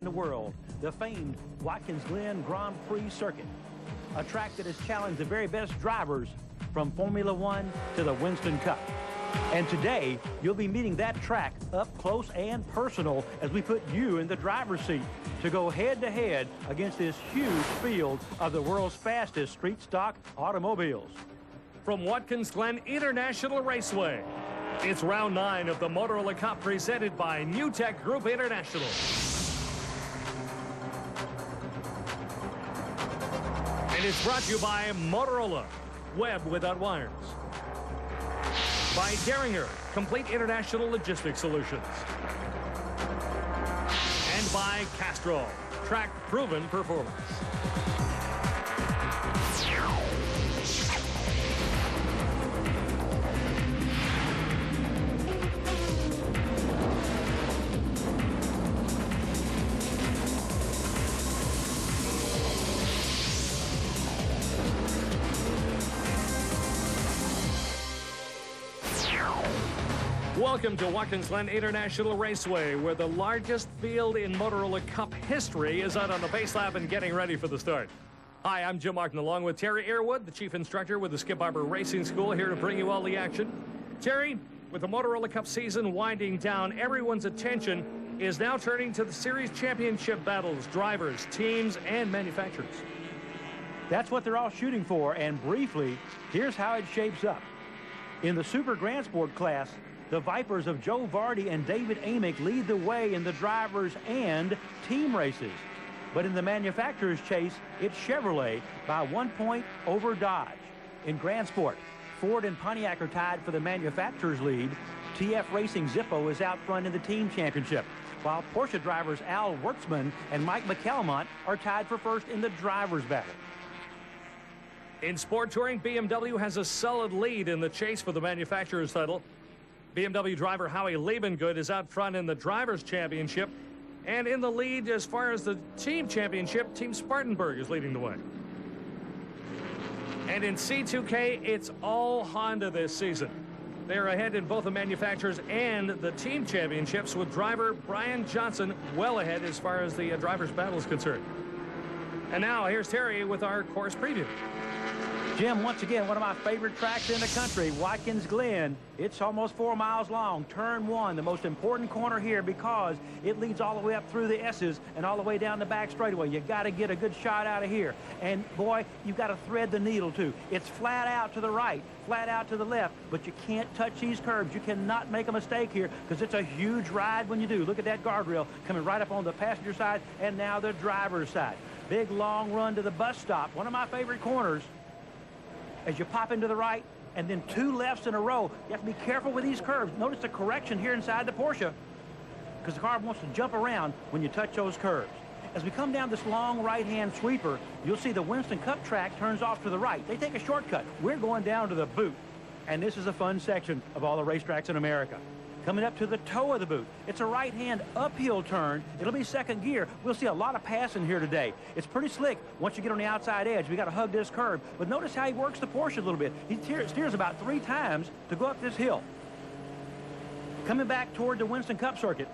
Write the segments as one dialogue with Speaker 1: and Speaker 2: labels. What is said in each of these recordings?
Speaker 1: in the world, the famed Watkins Glen Grand Prix circuit, a track that has challenged the very best drivers from Formula One to the Winston Cup. And today, you'll be meeting that track up close and personal as we put you in the driver's seat to go head-to-head against this huge field of the world's fastest street stock automobiles.
Speaker 2: From Watkins Glen International Raceway, it's round 9 of the Motorola Cup presented by New Tech Group International. And it's brought to you by Motorola, web without wires. By Deringer, complete international logistics solutions. And by Castrol, track proven performance. Welcome to Watkins Glen International Raceway, where the largest field in Motorola Cup history is out on the base lap and getting ready for the start. Hi, I'm Jim Martin, along with Terry Earwood, the chief instructor with the Skip Barber Racing School, here to bring you all the action. Terry, with the Motorola Cup season winding down, everyone's attention is now turning to the series championship battles, drivers, teams, and manufacturers.
Speaker 1: That's what they're all shooting for, and briefly, here's how it shapes up. In the Super Grand Sport class, the Vipers of Joe Vardy and David Amick lead the way in the drivers and team races. But in the manufacturer's chase, it's Chevrolet by 1 point over Dodge. In Grand Sport, Ford and Pontiac are tied for the manufacturer's lead. TF Racing Zippo is out front in the team championship, while Porsche drivers Al Wertzman and Mike McCalmont are tied for first in the drivers' battle.
Speaker 2: In sport touring, BMW has a solid lead in the chase for the manufacturer's title. BMW driver Howie Liebengood is out front in the Drivers' Championship. And in the lead as far as the Team Championship, Team Spartanburg is leading the way. And in C2K, it's all Honda this season. They're ahead in both the manufacturers and the Team Championships, with driver Brian Johnson well ahead as far as the drivers' battle is concerned. And now, here's Terry with our course preview.
Speaker 1: Jim, once again, one of my favorite tracks in the country, Watkins Glen. It's almost 4 miles long. Turn 1, the most important corner here because it leads all the way up through the S's and all the way down the back straightaway. You got to get a good shot out of here. And, boy, you've got to thread the needle, too. It's flat out to the right, flat out to the left, but you can't touch these curbs. You cannot make a mistake here because it's a huge ride when you do. Look at that guardrail coming right up on the passenger side and now the driver's side. Big, long run to the bus stop. One of my favorite corners. As you pop into the right, and then 2 lefts in a row. You have to be careful with these curves. Notice the correction here inside the Porsche, because the car wants to jump around when you touch those curves. As we come down this long right-hand sweeper, you'll see the Winston Cup track turns off to the right. They take a shortcut. We're going down to the boot, and this is a fun section of all the racetracks in America. Coming up to the toe of the boot, it's a right-hand uphill turn. It'll be second gear. We'll see a lot of passing here today. It's pretty slick once you get on the outside edge. We got to hug this curb. But notice how he works the Porsche a little bit. He steers about 3 times to go up this hill. Coming back toward the Winston Cup circuit.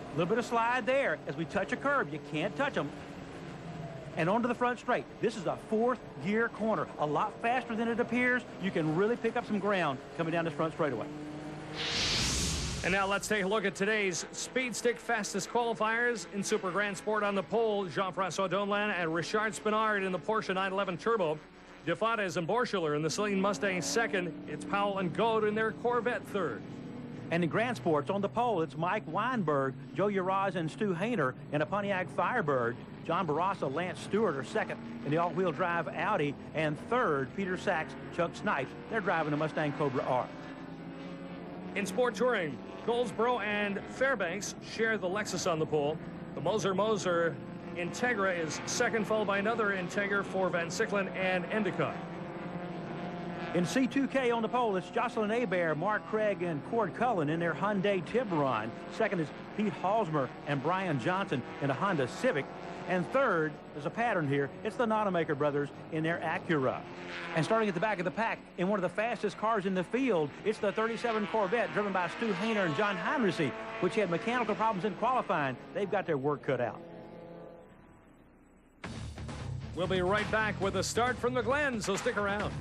Speaker 1: A little bit of slide there as we touch a curb. You can't touch them. And onto the front straight. This is a 4th gear corner. A lot faster than it appears. You can really pick up some ground coming down this front straightaway.
Speaker 2: And now let's take a look at today's Speed Stick fastest qualifiers. In Super Grand Sport on the pole, Jean-François Donlan and Richard Spinard in the Porsche 911 Turbo. DeFades and Borscheler in the Celine Mustang second. It's Powell and Goad in their Corvette third.
Speaker 1: And in Grand Sports on the pole, it's Mike Weinberg, Joe Uraz, and Stu Hayner in a Pontiac Firebird. John Barraza, Lance Stewart are second in the all-wheel drive Audi. And third, Peter Sachs, Chuck Snipes. They're driving a Mustang Cobra R.
Speaker 2: In sport touring, Goldsboro and Fairbanks share the Lexus on the pole. The Moser Integra is second, followed by another Integra for Van Sicklen and Endicott.
Speaker 1: In C2K on the pole, it's Jocelyn Hebert, Mark Craig, and Cord Cullen in their Hyundai Tiburon. Second is Pete Halsmer and Brian Johnson in a Honda Civic. And third, there's a pattern here. It's the Nonamaker brothers in their Acura. And starting at the back of the pack, in one of the fastest cars in the field, it's the 37 Corvette driven by Stu Hayner and John Heinrichsey, which had mechanical problems in qualifying. They've got their work cut out.
Speaker 2: We'll be right back with a start from the Glen, so stick around.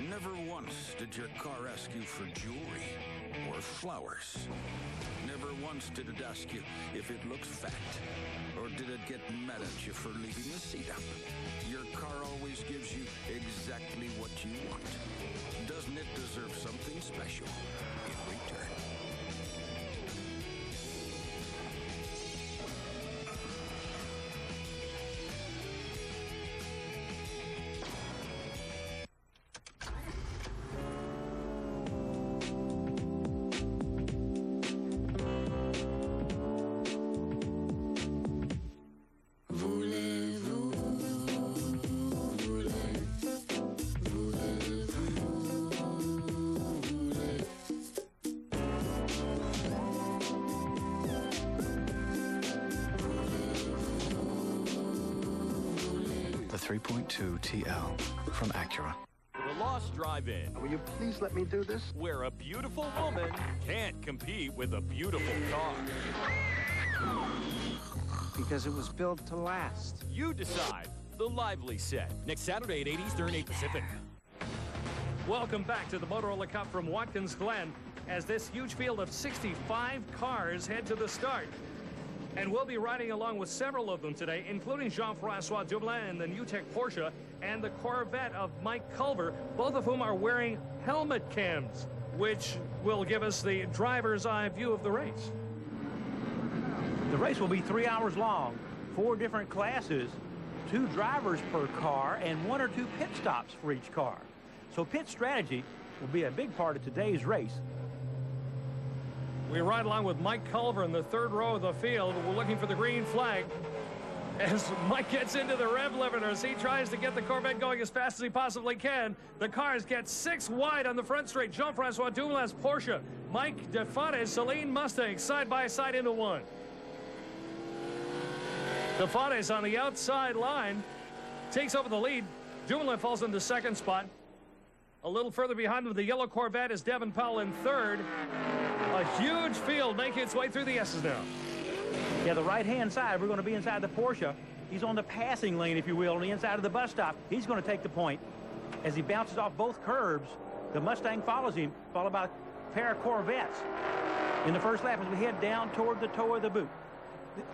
Speaker 3: Never once did your car ask you for jewelry or flowers. Never once did it ask you if it looked fat, or did it get mad at you for leaving the seat up. Your car always gives you exactly what you want. Doesn't it deserve something special in return?
Speaker 4: The 3.2 TL from Acura.
Speaker 5: The Lost Drive-In,
Speaker 6: Will you please let me do this?
Speaker 5: where a beautiful woman can't compete with a beautiful car.
Speaker 6: Because it was built to last.
Speaker 5: You decide. The Lively Set, next Saturday at 8 Eastern, 8 Pacific.
Speaker 2: Welcome back to the Motorola Cup from Watkins Glen as this huge field of 65 cars head to the start. And we'll be riding along with several of them today, including Jean-Francois Dumoulin in the new Tech Porsche and the Corvette of Mike Culver, both of whom are wearing helmet cams, which will give us the driver's eye view of the race.
Speaker 1: The race will be 3 hours long, 4 different classes, 2 drivers per car, and 1 or 2 pit stops for each car. So pit strategy will be a big part of today's race.
Speaker 2: We ride along with Mike Culver in the third row of the field. We're looking for the green flag. As Mike gets into the rev limiters, he tries to get the Corvette going as fast as he possibly can. The cars get 6 wide on the front straight. Jean-Francois Dumoulin's Porsche, Mike DeFate's Celine Mustang side by side into one. DeFate's on the outside line, takes over the lead. Dumoulin falls into second spot. A little further behind him, the yellow Corvette is Devin Powell in third. A huge field making its way through the S's now.
Speaker 1: Yeah, the right-hand side, we're going to be inside the Porsche. He's on the passing lane, if you will, on the inside of the bus stop. He's going to take the point. As he bounces off both curbs, the Mustang follows him, followed by a pair of Corvettes. In the first lap, as we head down toward the toe of the boot.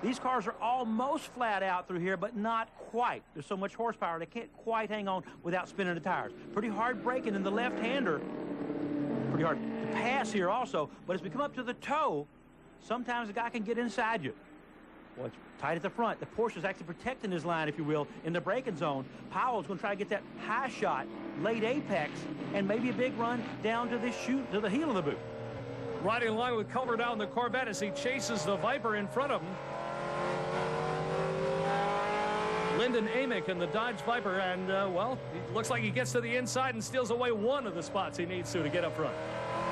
Speaker 1: These cars are almost flat out through here, but not quite. There's so much horsepower, they can't quite hang on without spinning the tires. Pretty hard braking in the left-hander. Pretty hard to pass here also, but as we come up to the toe, sometimes the guy can get inside you. Well, it's tight at the front. The Porsche is actually protecting his line, if you will, in the braking zone. Powell's going to try to get that high shot, late apex, and maybe a big run down to the chute, to the heel of the boot.
Speaker 2: Riding along with Culver down the Corvette as he chases the Viper in front of him. Lyndon Amick in the Dodge Viper, and, well, it looks like he gets to the inside and steals away one of the spots he needs to get up front.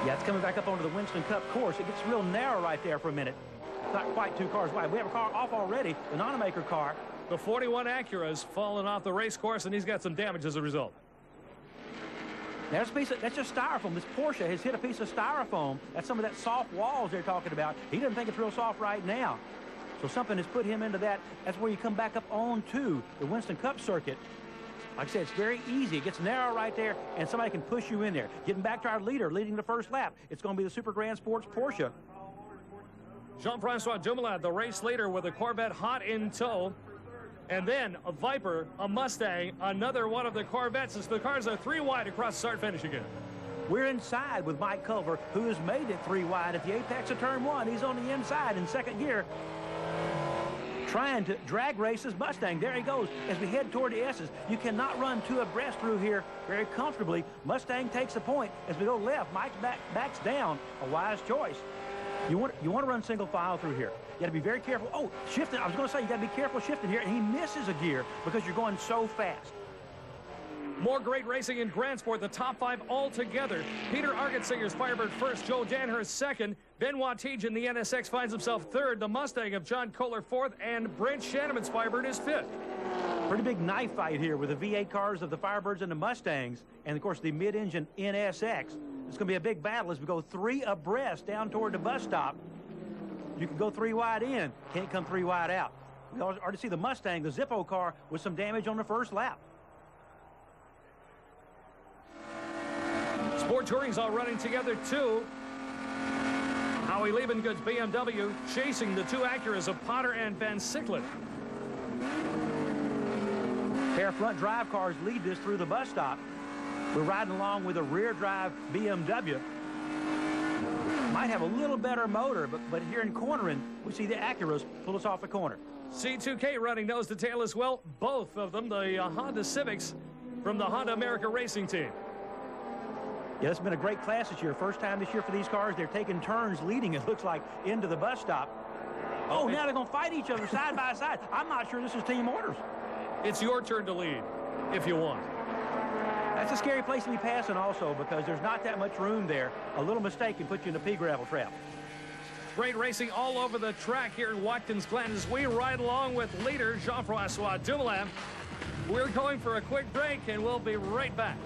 Speaker 1: Yeah, it's coming back up onto the Winston Cup course. It gets real narrow right there for a minute. It's not quite 2 cars wide. We have a car off already, the Nonamaker car.
Speaker 2: The 41 Acura has fallen off the race course, and he's got some damage as a result.
Speaker 1: There's a piece of, that's just styrofoam. This Porsche has hit a piece of styrofoam. That's some of that soft walls they're talking about. He doesn't think it's real soft right now. So something has put him into that. That's where you come back up onto the Winston Cup circuit. Like I said, it's very easy. It gets narrow right there, and somebody can push you in there. Getting back to our leader, leading the first lap. It's going to be the Super Grand Sports Porsche.
Speaker 2: Jean-Francois Dumoulin, the race leader, with a Corvette hot in tow. And then a Viper, a Mustang, another one of the Corvettes as the cars are 3 wide across start-finish again.
Speaker 1: We're inside with Mike Culver, who has made it 3 wide at the apex of turn 1. He's on the inside in second gear, trying to drag race his Mustang. There he goes as we head toward the S's. You cannot run 2 abreast through here very comfortably. Mustang takes the point as we go left. Mike backs down. A wise choice. You want to run single file through here. You got to be very careful. Oh, shifting. I was going to say you got to be careful shifting here, and he misses a gear because you're going so fast.
Speaker 2: More great racing in Grand Sport, the top 5 all together. Peter Argetsinger's Firebird first, Joe Danhurst second. Benoit Tiege in the NSX finds himself third. The Mustang of John Kohler fourth, and Brent Shanneman's Firebird is fifth.
Speaker 1: Pretty big knife fight here with the V8 cars of the Firebirds and the Mustangs, and of course the mid-engine NSX. It's going to be a big battle as we go 3 abreast down toward the bus stop. You can go 3 wide in, can't come 3 wide out. We already see the Mustang, the Zippo car, with some damage on the first lap.
Speaker 2: Sport Touring's all running together too. Howie Liebengood's BMW chasing the 2 Acuras of Potter and Van Sicklen.
Speaker 1: Pair of front drive cars lead this through the bus stop. We're riding along with a rear drive BMW. Might have a little better motor, but here in cornering, we see the Acuras pull us off the corner.
Speaker 2: C2K running nose to tail as well. Both of them, the Honda Civics from the Honda America Racing Team.
Speaker 1: Yeah, it's been a great class this year. First time this year for these cars. They're taking turns leading, it looks like, into the bus stop. Oh, now they're going to fight each other side by side. I'm not sure this is team orders.
Speaker 2: It's your turn to lead, if you want.
Speaker 1: That's a scary place to be passing also because there's not that much room there. A little mistake can put you in a pea gravel trap.
Speaker 2: Great racing all over the track here in Watkins Glen as we ride along with leader Jean-Francois Dumoulin. We're going for a quick break, and we'll be right back.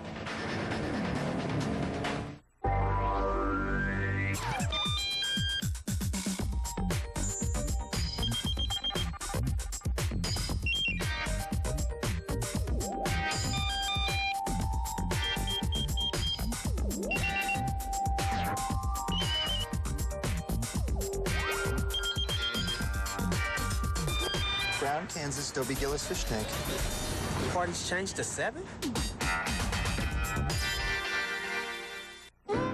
Speaker 7: Brown Kansas Dobie Gillis fish tank.
Speaker 6: Party's changed to 7?
Speaker 8: Dad,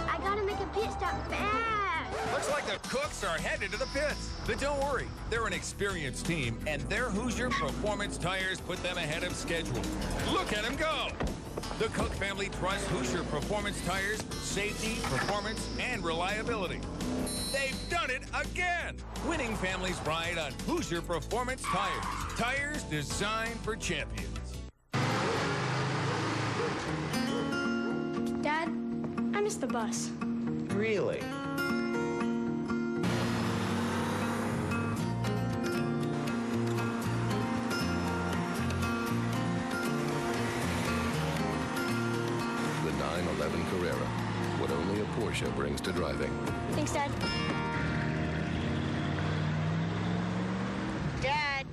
Speaker 8: I gotta make a pit stop fast.
Speaker 9: Looks like the Cooks are headed to the pits. But don't worry, they're an experienced team, and their Hoosier Performance tires put them ahead of schedule. Look at them go! The Cook family trusts Hoosier Performance tires, safety, performance, and reliability. They've done it again! Winning families ride on Hoosier Performance tires. Tires designed for champions.
Speaker 8: Dad, I missed the bus.
Speaker 6: Really?
Speaker 10: The 911 Carrera, what only a Porsche brings to driving.
Speaker 8: Thanks, Dad. Dad.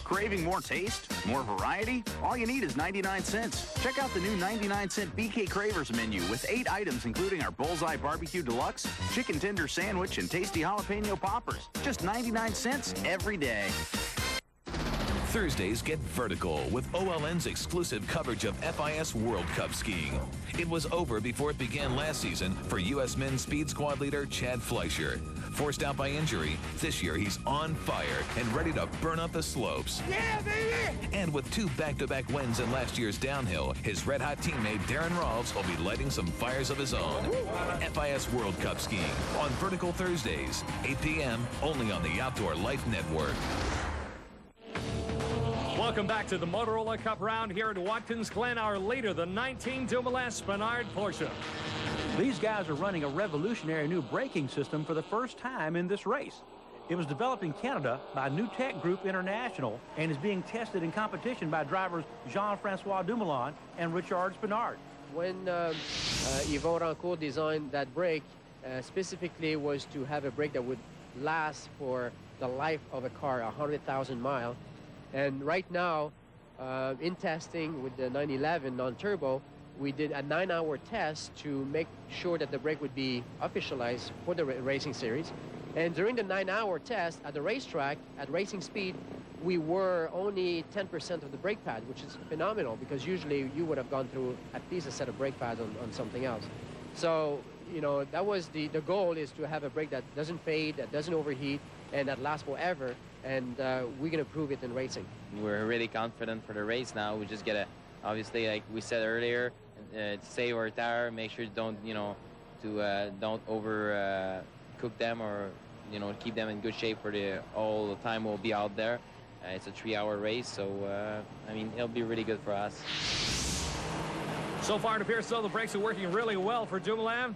Speaker 11: Craving more taste? More variety? All you need is 99 cents. Check out the new 99-cent BK Cravers menu with 8 items including our Bullseye Barbecue Deluxe, Chicken Tender Sandwich, and Tasty Jalapeno Poppers. Just 99 cents every day.
Speaker 12: Thursdays get vertical with OLN's exclusive coverage of FIS World Cup skiing. It was over before it began last season for U.S. men's speed squad leader Chad Fleischer. Forced out by injury, this year he's on fire and ready to burn up the slopes.
Speaker 9: Yeah, baby!
Speaker 12: And with 2 back-to-back wins in last year's downhill, his red-hot teammate Darren Rawls will be lighting some fires of his own. FIS World Cup skiing on Vertical Thursdays, 8 p.m., only on the Outdoor Life Network.
Speaker 2: Welcome back to the Motorola Cup round here at Watkins Glen. Our leader, the 19 Dumoulin Spinard Porsche.
Speaker 1: These guys are running a revolutionary new braking system for the first time in this race. It was developed in Canada by New Tech Group International and is being tested in competition by drivers Jean-Francois Dumoulin and Richard Spinard.
Speaker 13: When Yvon Rancourt designed that brake, specifically was to have a brake that would last for the life of a car, 100,000 miles. And right now, in testing with the 911 non-turbo, we did a 9-hour test to make sure that the brake would be officialized for the racing series. And during the 9-hour test at the racetrack, at racing speed, we were only 10% of the brake pad, which is phenomenal because usually you would have gone through at least a set of brake pads on something else. So, you know, that was the goal, is to have a brake that doesn't fade, that doesn't overheat, and that lasts forever. And we're going to prove it in racing.
Speaker 14: We're really confident for the race now. We just got to, obviously, like we said earlier, save our tire, make sure don't over cook them, or keep them in good shape for all the time we'll be out there. It's a 3-hour race, so I mean, it'll be really good for us.
Speaker 2: So far it appears the brakes are working really well for Dumoulin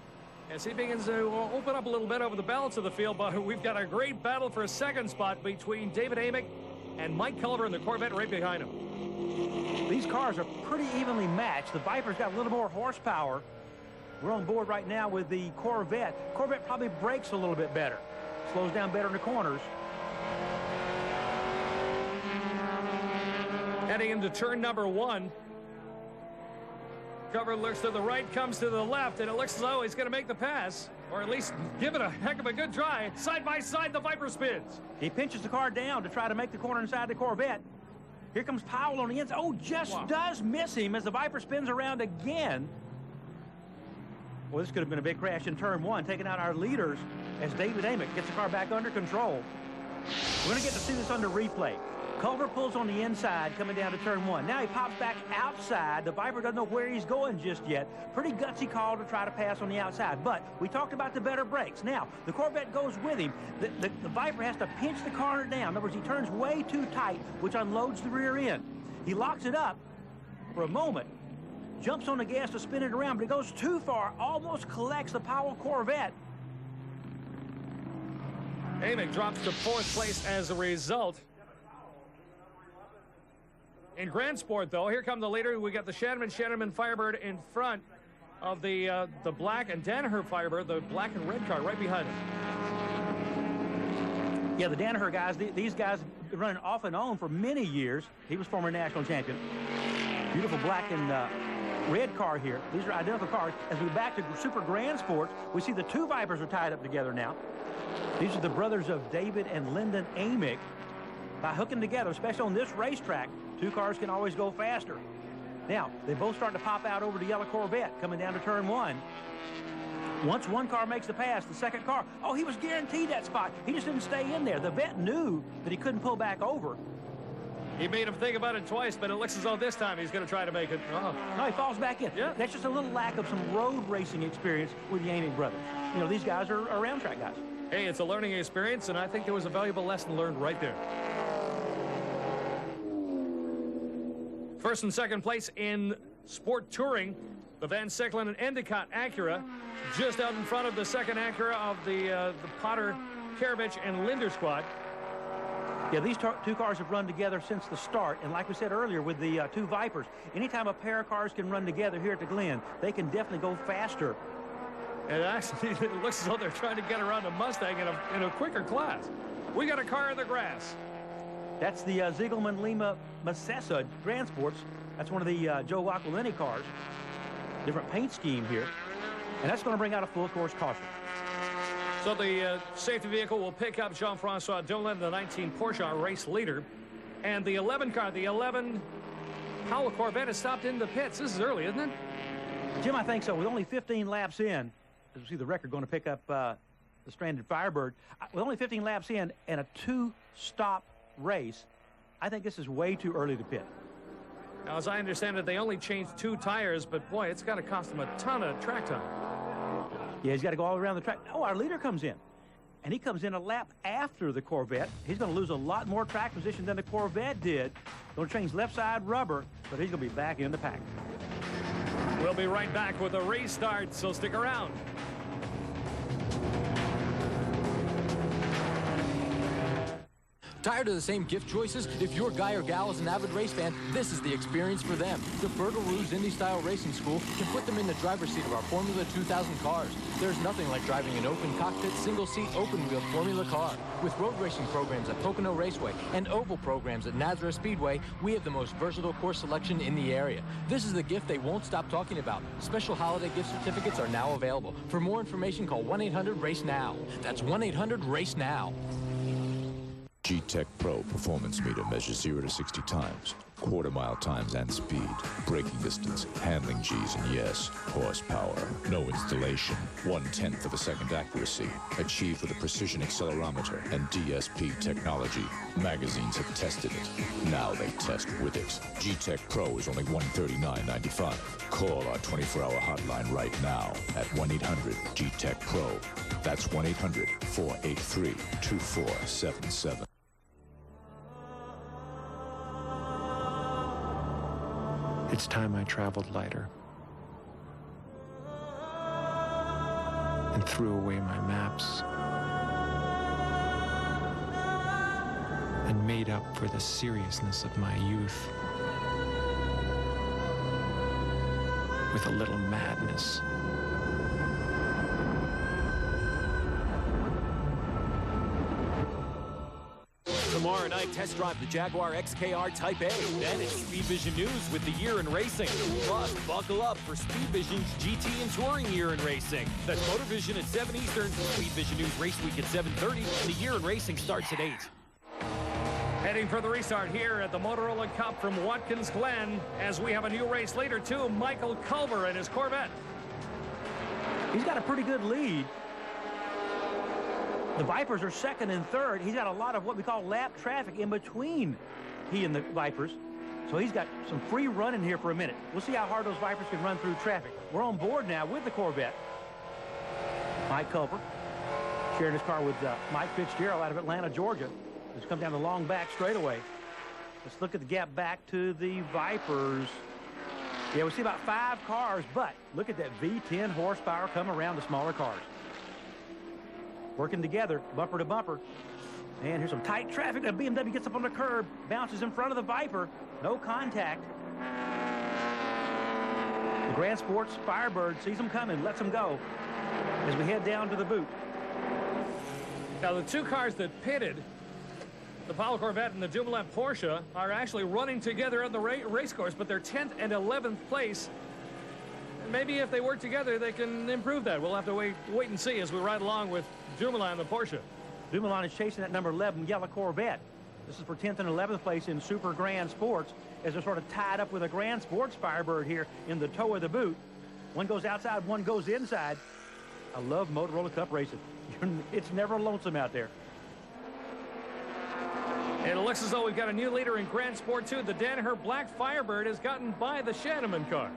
Speaker 2: as he begins to open up a little bit over the balance of the field. But we've got a great battle for a second spot between David Amick and Mike Culver in the Corvette right behind him.
Speaker 1: These cars are pretty evenly matched. The Viper's got a little more horsepower. We're on board right now with the Corvette. Corvette probably brakes a little bit better. Slows down better in the corners.
Speaker 2: Heading into turn number 1. Culver looks to the right, comes to the left, and it looks as though he's going to make the pass, or at least give it a heck of a good try. Side by side, the Viper spins.
Speaker 1: He pinches the car down to try to make the corner inside the Corvette. Here comes Powell on the inside. Oh, does miss him as the Viper spins around again. Well, this could have been a big crash in turn 1, taking out our leaders as David Amick gets the car back under control. We're going to get to see this under replay. Culver pulls on the inside coming down to turn 1. Now he pops back outside. The Viper doesn't know where he's going just yet. Pretty gutsy call to try to pass on the outside. But we talked about the better brakes. Now, the Corvette goes with him. The Viper has to pinch the car down. In other words, he turns way too tight, which unloads the rear end. He locks it up for a moment, jumps on the gas to spin it around, but he goes too far, almost collects the Powell Corvette.
Speaker 2: Amick drops to 4th place as a result. In Grand Sport, though, here come the leader. We got the Shanneman Firebird in front of the black, and Danaher Firebird, the black and red car, right behind him.
Speaker 1: Yeah, the Danaher guys, these guys have been running off and on for many years. He was former national champion. Beautiful black and red car here. These are identical cars. As we back to Super Grand Sports, we see the two Vipers are tied up together now. These are the brothers of David and Lyndon Amick. By hooking together, especially on this racetrack, two cars can always go faster. Now, they both start to pop out over the yellow Corvette coming down to turn 1. Once one car makes the pass, the second car, oh, he was guaranteed that spot. He just didn't stay in there. The vet knew that he couldn't pull back over.
Speaker 2: He made him think about it twice, but it looks as though this time he's going to try to make it. Oh.
Speaker 1: No, he falls back in.
Speaker 2: Yeah.
Speaker 1: That's just a little lack of some road racing experience with the Amick brothers. You know, these guys are round track guys.
Speaker 2: Hey, it's a learning experience, and I think there was a valuable lesson learned right there. First and second place in sport touring, the Van Sicklen and Endicott Acura, just out in front of the second Acura of the Potter, Karavich, and Linder squad.
Speaker 1: Yeah, these two cars have run together since the start, and like we said earlier with the two Vipers, anytime a pair of cars can run together here at the Glen, they can definitely go faster.
Speaker 2: And actually, it looks as though they're trying to get around a Mustang in a quicker class. We got a car in the grass.
Speaker 1: That's the Ziegelman Lima Macessa Grand Sports. That's one of the Joe Aquilini cars. Different paint scheme here. And that's going to bring out a full course caution.
Speaker 2: So the safety vehicle will pick up Jean-Francois Dumoulin, the 19 Porsche race leader. And the 11 car, the 11 Powell Corvette, has stopped in the pits. This is early, isn't it?
Speaker 1: Jim, I think so. With only 15 laps in, as we see the record going to pick up the stranded Firebird. With only 15 laps in and a two-stop race, I think this is way too early to pit.
Speaker 2: Now, as I understand it, they only changed 2 tires, but boy, it's got to cost them a ton of track time.
Speaker 1: Yeah, he's got to go all around the track. Oh, our leader comes in. And he comes in a lap after the Corvette. He's going to lose a lot more track position than the Corvette did. Going to change left side rubber, but he's going to be back in the pack.
Speaker 2: We'll be right back with a restart, so stick around.
Speaker 15: Tired of the same gift choices? If your guy or gal is an avid race fan, this is the experience for them. The Fergal Rouge Indy-style racing school can put them in the driver's seat of our Formula 2000 cars. There's nothing like driving an open cockpit, single-seat, open-wheel Formula car. With road racing programs at Pocono Raceway and oval programs at Nazareth Speedway, we have the most versatile course selection in the area. This is the gift they won't stop talking about. Special holiday gift certificates are now available. For more information, call 1-800-RACE-NOW. That's 1-800-RACE-NOW.
Speaker 16: G-Tech Pro performance meter measures 0 to 60 times, quarter-mile times and speed, braking distance, handling G's, and yes, horsepower. No installation, 1/10 of a second accuracy, achieved with a precision accelerometer and DSP technology. Magazines have tested it. Now they test with it. G-Tech Pro is only $139.95. Call our 24-hour hotline right now at 1-800-G-Tech-PRO. That's 1-800-483-2477.
Speaker 17: It's time I traveled lighter and threw away my maps and made up for the seriousness of my youth with a little madness.
Speaker 5: Tomorrow night, test drive the Jaguar XKR Type A. Then it's Speedvision News with the year in racing. Plus, buckle up for Speedvision's GT and Touring year in racing. That's Motorvision at 7 Eastern, Speedvision News Race Week at 7:30, and the year in racing starts at 8.
Speaker 2: Heading for the restart here at the Motorola Cup from Watkins Glen, as we have a new race leader too, Michael Culver and his Corvette.
Speaker 1: He's got a pretty good lead. The Vipers are second and third. He's got a lot of what we call lap traffic in between he and the Vipers. So he's got some free running here for a minute. We'll see how hard those Vipers can run through traffic. We're on board now with the Corvette. Mike Culver sharing his car with Mike Fitzgerald out of Atlanta, Georgia. He's come down the long back straightaway. Let's look at the gap back to the Vipers. Yeah, we see about 5 cars, but look at that V10 horsepower come around the smaller cars. Working together, bumper to bumper. And here's some tight traffic. A BMW gets up on the curb, bounces in front of the Viper. No contact. The Grand Sports Firebird sees them coming, lets them go as we head down to the boot.
Speaker 2: Now, the two cars that pitted, the Powell Corvette and the Dumoulin Porsche, are actually running together on the race course, but they're 10th and 11th place. Maybe if they work together, they can improve that. We'll have to wait and see as we ride along with Dumoulin and the Porsche.
Speaker 1: Dumoulin is chasing that number 11 yellow Corvette. This is for 10th and 11th place in Super Grand Sports, as they're sort of tied up with a Grand Sports Firebird here in the toe of the boot. One goes outside, one goes inside. I love Motorola Cup racing. It's never lonesome out there.
Speaker 2: It looks as though we've got a new leader in Grand Sport 2. The Danaher Black Firebird has gotten by the Shanaman car.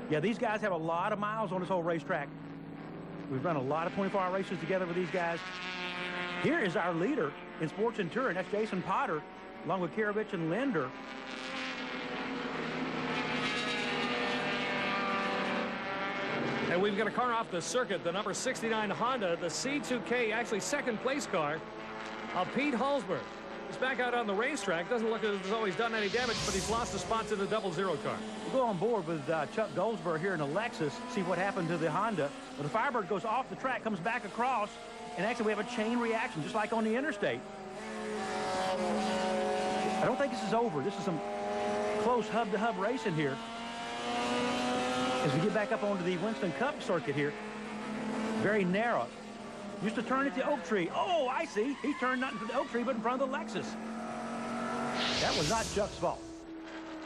Speaker 1: Yeah, these guys have a lot of miles on this whole racetrack. We've run a lot of 24-hour races together with these guys. Here is our leader in sports and touring. That's Jason Potter, along with Kirovich and Linder.
Speaker 2: And we've got a car off the circuit, the number 69 Honda, the C2K, actually second place car of Pete Hallsberg. He's back out on the racetrack. Doesn't look as though he's done any damage, but he's lost a spot to the 00 car.
Speaker 1: We'll go on board with Chuck Goldsberg here in a Lexus, see what happened to the Honda. But the Firebird goes off the track, comes back across, and actually we have a chain reaction, just like on the interstate. I don't think this is over. This is some close hub-to-hub racing here. As we get back up onto the Winston Cup circuit here, very narrow. Used to turn at the Oak Tree. Oh, I see. He turned not into the Oak Tree, but in front of the Lexus. That was not Chuck's fault.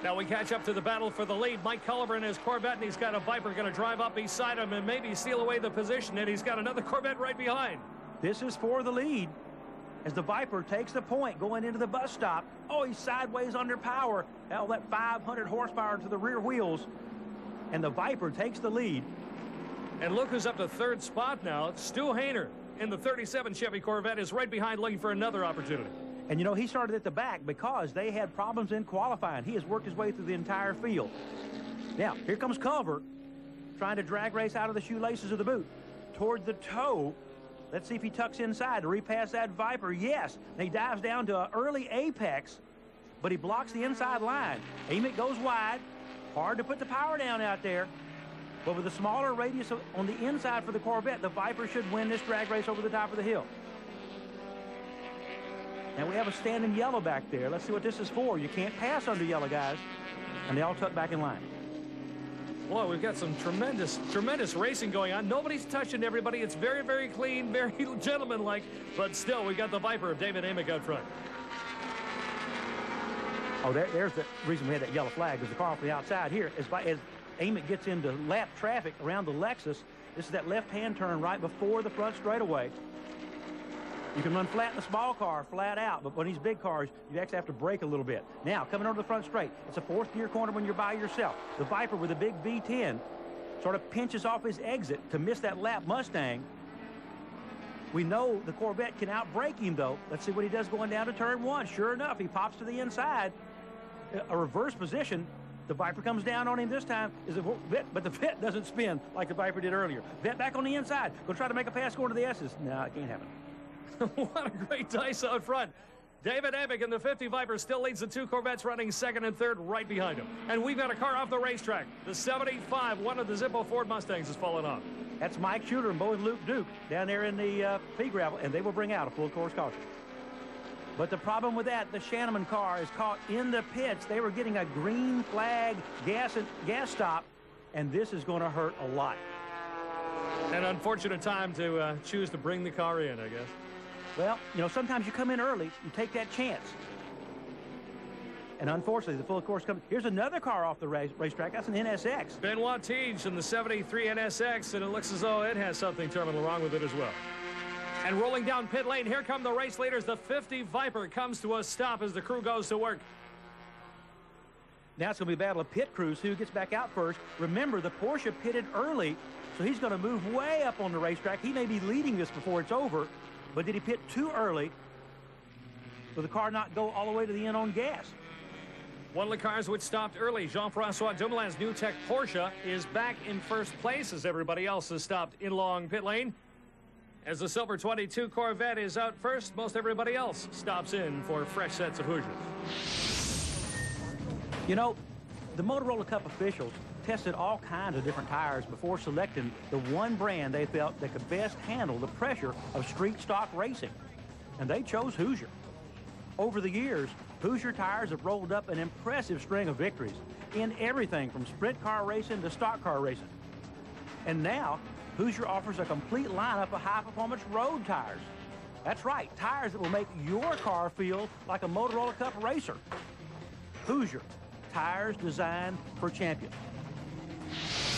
Speaker 2: Now we catch up to the battle for the lead. Mike Culver in his Corvette, and he's got a Viper going to drive up beside him and maybe steal away the position, and he's got another Corvette right behind.
Speaker 1: This is for the lead as the Viper takes the point going into the bus stop. Oh, he's sideways under power. All that 500 horsepower to the rear wheels, and the Viper takes the lead.
Speaker 2: And look who's up to third spot now. Stu Hayner in the 37 Chevy Corvette is right behind, looking for another opportunity.
Speaker 1: And, you know, he started at the back because they had problems in qualifying. He has worked his way through the entire field. Now, here comes Culver trying to drag race out of the shoelaces of the boot toward the toe. Let's see if he tucks inside to repass that Viper. Yes, and he dives down to an early apex, but he blocks the inside line. Amick goes wide. Hard to put the power down out there. But with a smaller radius on the inside for the Corvette, the Viper should win this drag race over the top of the hill. Now we have a standing yellow back there. Let's see what this is for. You can't pass under yellow, guys. And they all tuck back in line.
Speaker 2: Boy, we've got some tremendous racing going on. Nobody's touching everybody. It's very, very clean, very gentlemanlike. But still, we got the Viper of David Amick out front.
Speaker 1: Oh, there's the reason we had that yellow flag, because the car off the outside here, as Amick gets into lap traffic around the Lexus, this is that left-hand turn right before the front straightaway. You can run flat in the small car, flat out, but when these big cars, you actually have to brake a little bit. Now, coming over the front straight, it's a fourth gear corner when you're by yourself. The Viper with a big V10 sort of pinches off his exit to miss that lap Mustang. We know the Corvette can outbrake him, though. Let's see what he does going down to turn one. Sure enough, he pops to the inside. A reverse position. The Viper comes down on him this time, but the Vet doesn't spin like the Viper did earlier. Vet back on the inside. Go try to make a pass going to the S's. No, it can't happen.
Speaker 2: What a great dice out front. David Amick in the 50 Viper still leads the two Corvettes running second and third right behind him. And we've got a car off the racetrack. The 75, one of the Zippo Ford Mustangs has fallen off.
Speaker 1: That's Mike Shooter and Bo and Luke Duke down there in the pea gravel, and they will bring out a full course caution. But the problem with that, the Shanneman car is caught in the pits. They were getting a green flag gas stop, and this is going to hurt a lot.
Speaker 2: An unfortunate time to choose to bring the car in, I guess.
Speaker 1: Well, you know, sometimes you come in early, you take that chance. And unfortunately, the full course comes. Here's another car off the racetrack. That's an NSX.
Speaker 2: Benoit Tige in the 73 NSX, and it looks as though it has something terminal wrong with it as well. And rolling down pit lane, here come the race leaders. The 50 Viper comes to a stop as the crew goes to work.
Speaker 1: Now it's going to be a battle of pit crews. Who gets back out first? Remember, the Porsche pitted early, so he's going to move way up on the racetrack. He may be leading this before it's over, but did he pit too early? Will the car not go all the way to the end on gas?
Speaker 2: One of the cars which stopped early, Jean-Francois Dumoulin's new tech Porsche, is back in first place as everybody else has stopped in long pit lane. As the Silver 22 Corvette is out first, most everybody else stops in for fresh sets of Hoosiers.
Speaker 1: You know, the Motorola Cup officials tested all kinds of different tires before selecting the one brand they felt that could best handle the pressure of street stock racing. And they chose Hoosier. Over the years, Hoosier tires have rolled up an impressive string of victories in everything from sprint car racing to stock car racing. And now, Hoosier offers a complete lineup of high-performance road tires. That's right, tires that will make your car feel like a Motorola Cup racer. Hoosier, tires designed for champions.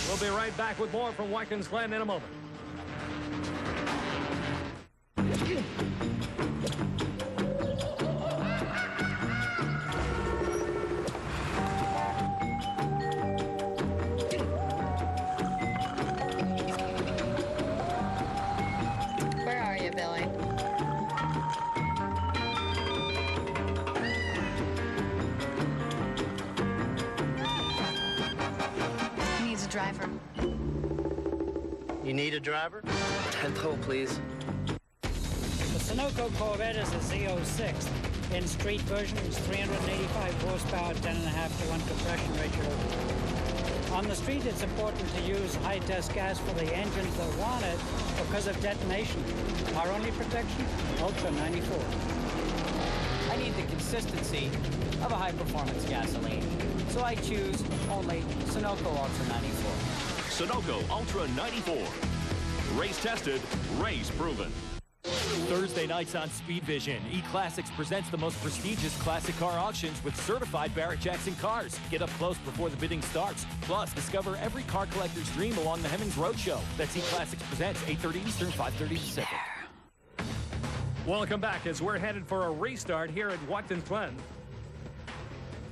Speaker 2: We'll be right back with more from Watkins Glen in a moment.
Speaker 18: Where are you, Billy? He needs a driver.
Speaker 6: You need a driver? 10th hole, please.
Speaker 19: The Sunoco Corvette is a Z06. In street version, it's 385 horsepower, 10.5 to 1 compression ratio. On the street, it's important to use high-test gas for the engines that want it because of detonation. Our only protection, Ultra 94.
Speaker 20: I need the consistency of a high-performance gasoline, so I choose only Sunoco Ultra 94.
Speaker 21: Sunoco Ultra 94. Race tested, race proven.
Speaker 5: Thursday nights on Speedvision, E-Classics presents the most prestigious classic car auctions with certified Barrett-Jackson cars. Get up close before the bidding starts. Plus, discover every car collector's dream along the Hemmings Roadshow. That's E-Classics Presents, 8:30 Eastern, 5:30 Pacific.
Speaker 2: Welcome back as we're headed for a restart here at Watkins Glen.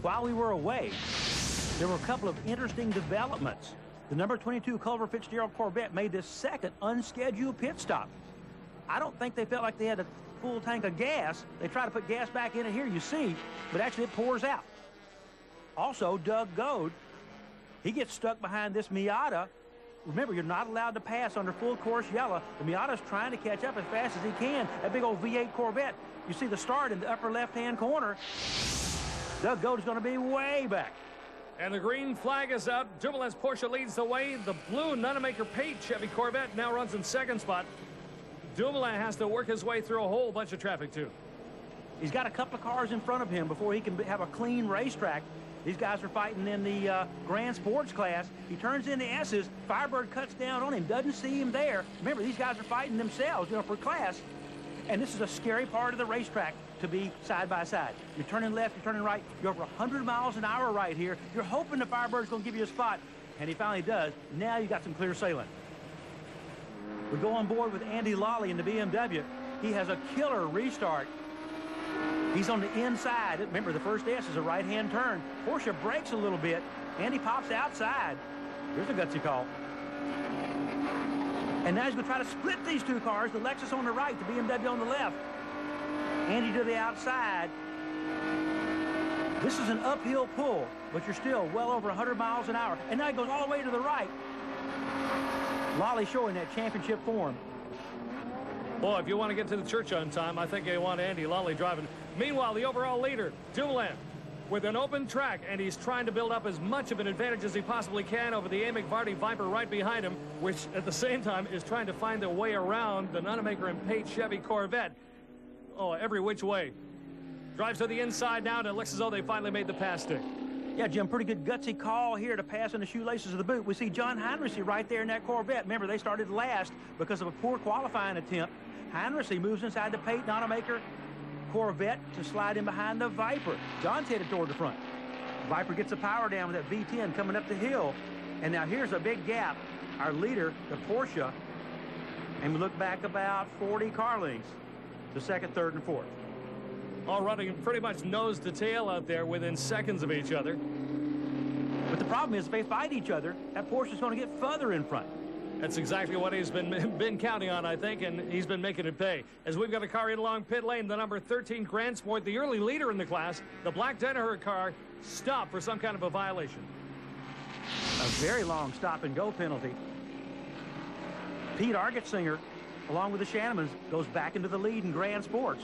Speaker 1: While we were away, there were a couple of interesting developments. The number 22 Culver Fitzgerald Corvette made this second unscheduled pit stop. I don't think they felt like they had a full tank of gas. They try to put gas back in it here, you see, but actually it pours out. Also, Doug Goad, he gets stuck behind this Miata. Remember, you're not allowed to pass under full course yellow. The Miata's trying to catch up as fast as he can. That big old V8 Corvette. You see the start in the upper left-hand corner. Doug Goad is going to be way back.
Speaker 2: And the green flag is out. Dumoulin's Porsche leads the way. The blue Nunemaker Pate Chevy Corvette now runs in second spot. Dumoulin has to work his way through a whole bunch of traffic, too.
Speaker 1: He's got a couple of cars in front of him before he can have a clean racetrack. These guys are fighting in the Grand Sports class. He turns into S's. Firebird cuts down on him, doesn't see him there. Remember, these guys are fighting themselves, for class. And this is a scary part of the racetrack, to be side by side. You're turning left, you're turning right. You're over 100 miles an hour right here. You're hoping the Firebird's going to give you a spot, and he finally does. Now you got some clear sailing. We go on board with Andy Lally in the BMW. He has a killer restart. He's on the inside. Remember, the first S is a right-hand turn. Porsche brakes a little bit. Andy pops outside. There's a gutsy call. And now he's going to try to split these two cars, the Lexus on the right, the BMW on the left. Andy to the outside. This is an uphill pull, but you're still well over 100 miles an hour. And now he goes all the way to the right. Lally showing that championship form.
Speaker 2: Boy, if you want to get to the church on time, I think you want Andy Lally driving. Meanwhile, the overall leader, Dumoulin, with an open track, and he's trying to build up as much of an advantage as he possibly can over the Amick Vardy Viper right behind him, which at the same time is trying to find a way around the Nonamaker and Pate Chevy Corvette. Oh, every which way. Drives to the inside now, and it looks as though they finally made the pass stick.
Speaker 1: Yeah, Jim, pretty good gutsy call here to pass in the shoelaces of the boot. We see John Heinrichsey right there in that Corvette. Remember, they started last because of a poor qualifying attempt. Heinrichsey moves inside the Pate Nonamaker Corvette to slide in behind the Viper. John's headed toward the front. Viper gets the power down with that V10 coming up the hill. And now here's a big gap. Our leader, the Porsche, and we look back about 40 car lengths to second, third, and fourth.
Speaker 2: All running pretty much nose to tail out there within seconds of each other.
Speaker 1: But the problem is, if they fight each other, that Porsche's going to get further in front.
Speaker 2: That's exactly what he's been counting on, I think, and he's been making it pay. As we've got a car in along pit lane, the number 13 Grand Sport, the early leader in the class, the black Danaher car, stopped for some kind of a violation.
Speaker 1: A very long stop-and-go penalty. Pete Argetsinger, along with the Shannemans, goes back into the lead in Grand Sports.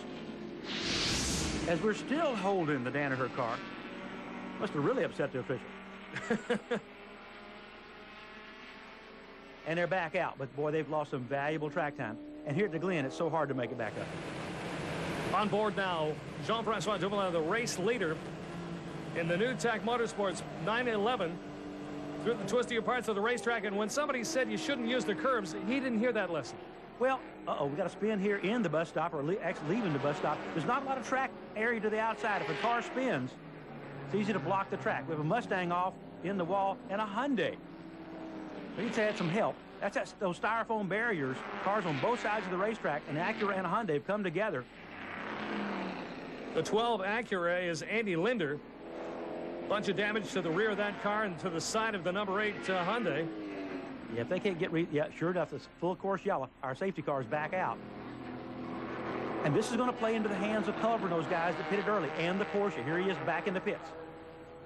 Speaker 1: As we're still holding the Danaher car, must have really upset the official. And they're back out, but boy, they've lost some valuable track time. And here at the Glen, it's so hard to make it back up.
Speaker 2: On board now, Jean-Francois Dumoulin, the race leader in the new Tech Motorsports 911 through the twistier parts of the racetrack. And when somebody said you shouldn't use the curbs, he didn't hear that lesson.
Speaker 1: Well, we got to spin here in the bus stop, or actually leaving the bus stop. There's not a lot of track area to the outside. If a car spins, it's easy to block the track. We have a Mustang off in the wall and a Hyundai. We need to add some help. That's those styrofoam barriers. Cars on both sides of the racetrack, an Acura and a Hyundai have come together.
Speaker 2: The 12 Acura is Andy Linder. Bunch of damage to the rear of that car and to the side of the number 8 Hyundai.
Speaker 1: Yeah, if they can't get sure enough, it's full course yellow. Our safety cars back out. And this is going to play into the hands of Culver and those guys that pitted early, and the Porsche. Here he is back in the pits.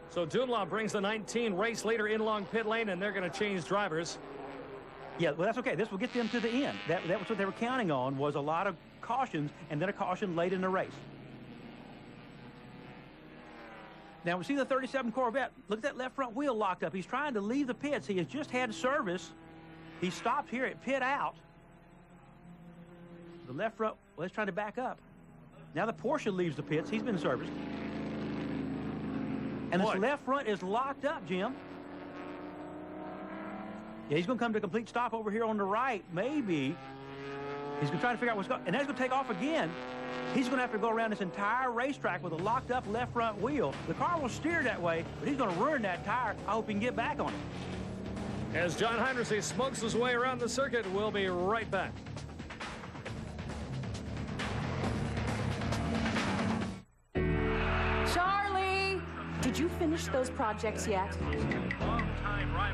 Speaker 2: So Dumoulin brings the 19 race leader in along pit lane, and they're going to change drivers.
Speaker 1: Yeah, well, that's okay. This will get them to the end. That was what they were counting on, was a lot of cautions and then a caution late in the race. Now, we see the 37 Corvette. Look at that left front wheel locked up. He's trying to leave the pits. He has just had service. He stopped here at pit out. The left front, well, he's trying to back up. Now the Porsche leaves the pits. He's been serviced. And this left front is locked up, Jim. Yeah, he's going to come to a complete stop over here on the right. Maybe. He's going to try to figure out what's going on. And then he's going to take off again. He's going to have to go around this entire racetrack with a locked up left front wheel. The car will steer that way, but he's going to ruin that tire. I hope he can get back on it.
Speaker 2: As John Heinrichsey smokes his way around the circuit, we'll be right back.
Speaker 3: Charlie! Did you finish those projects yet?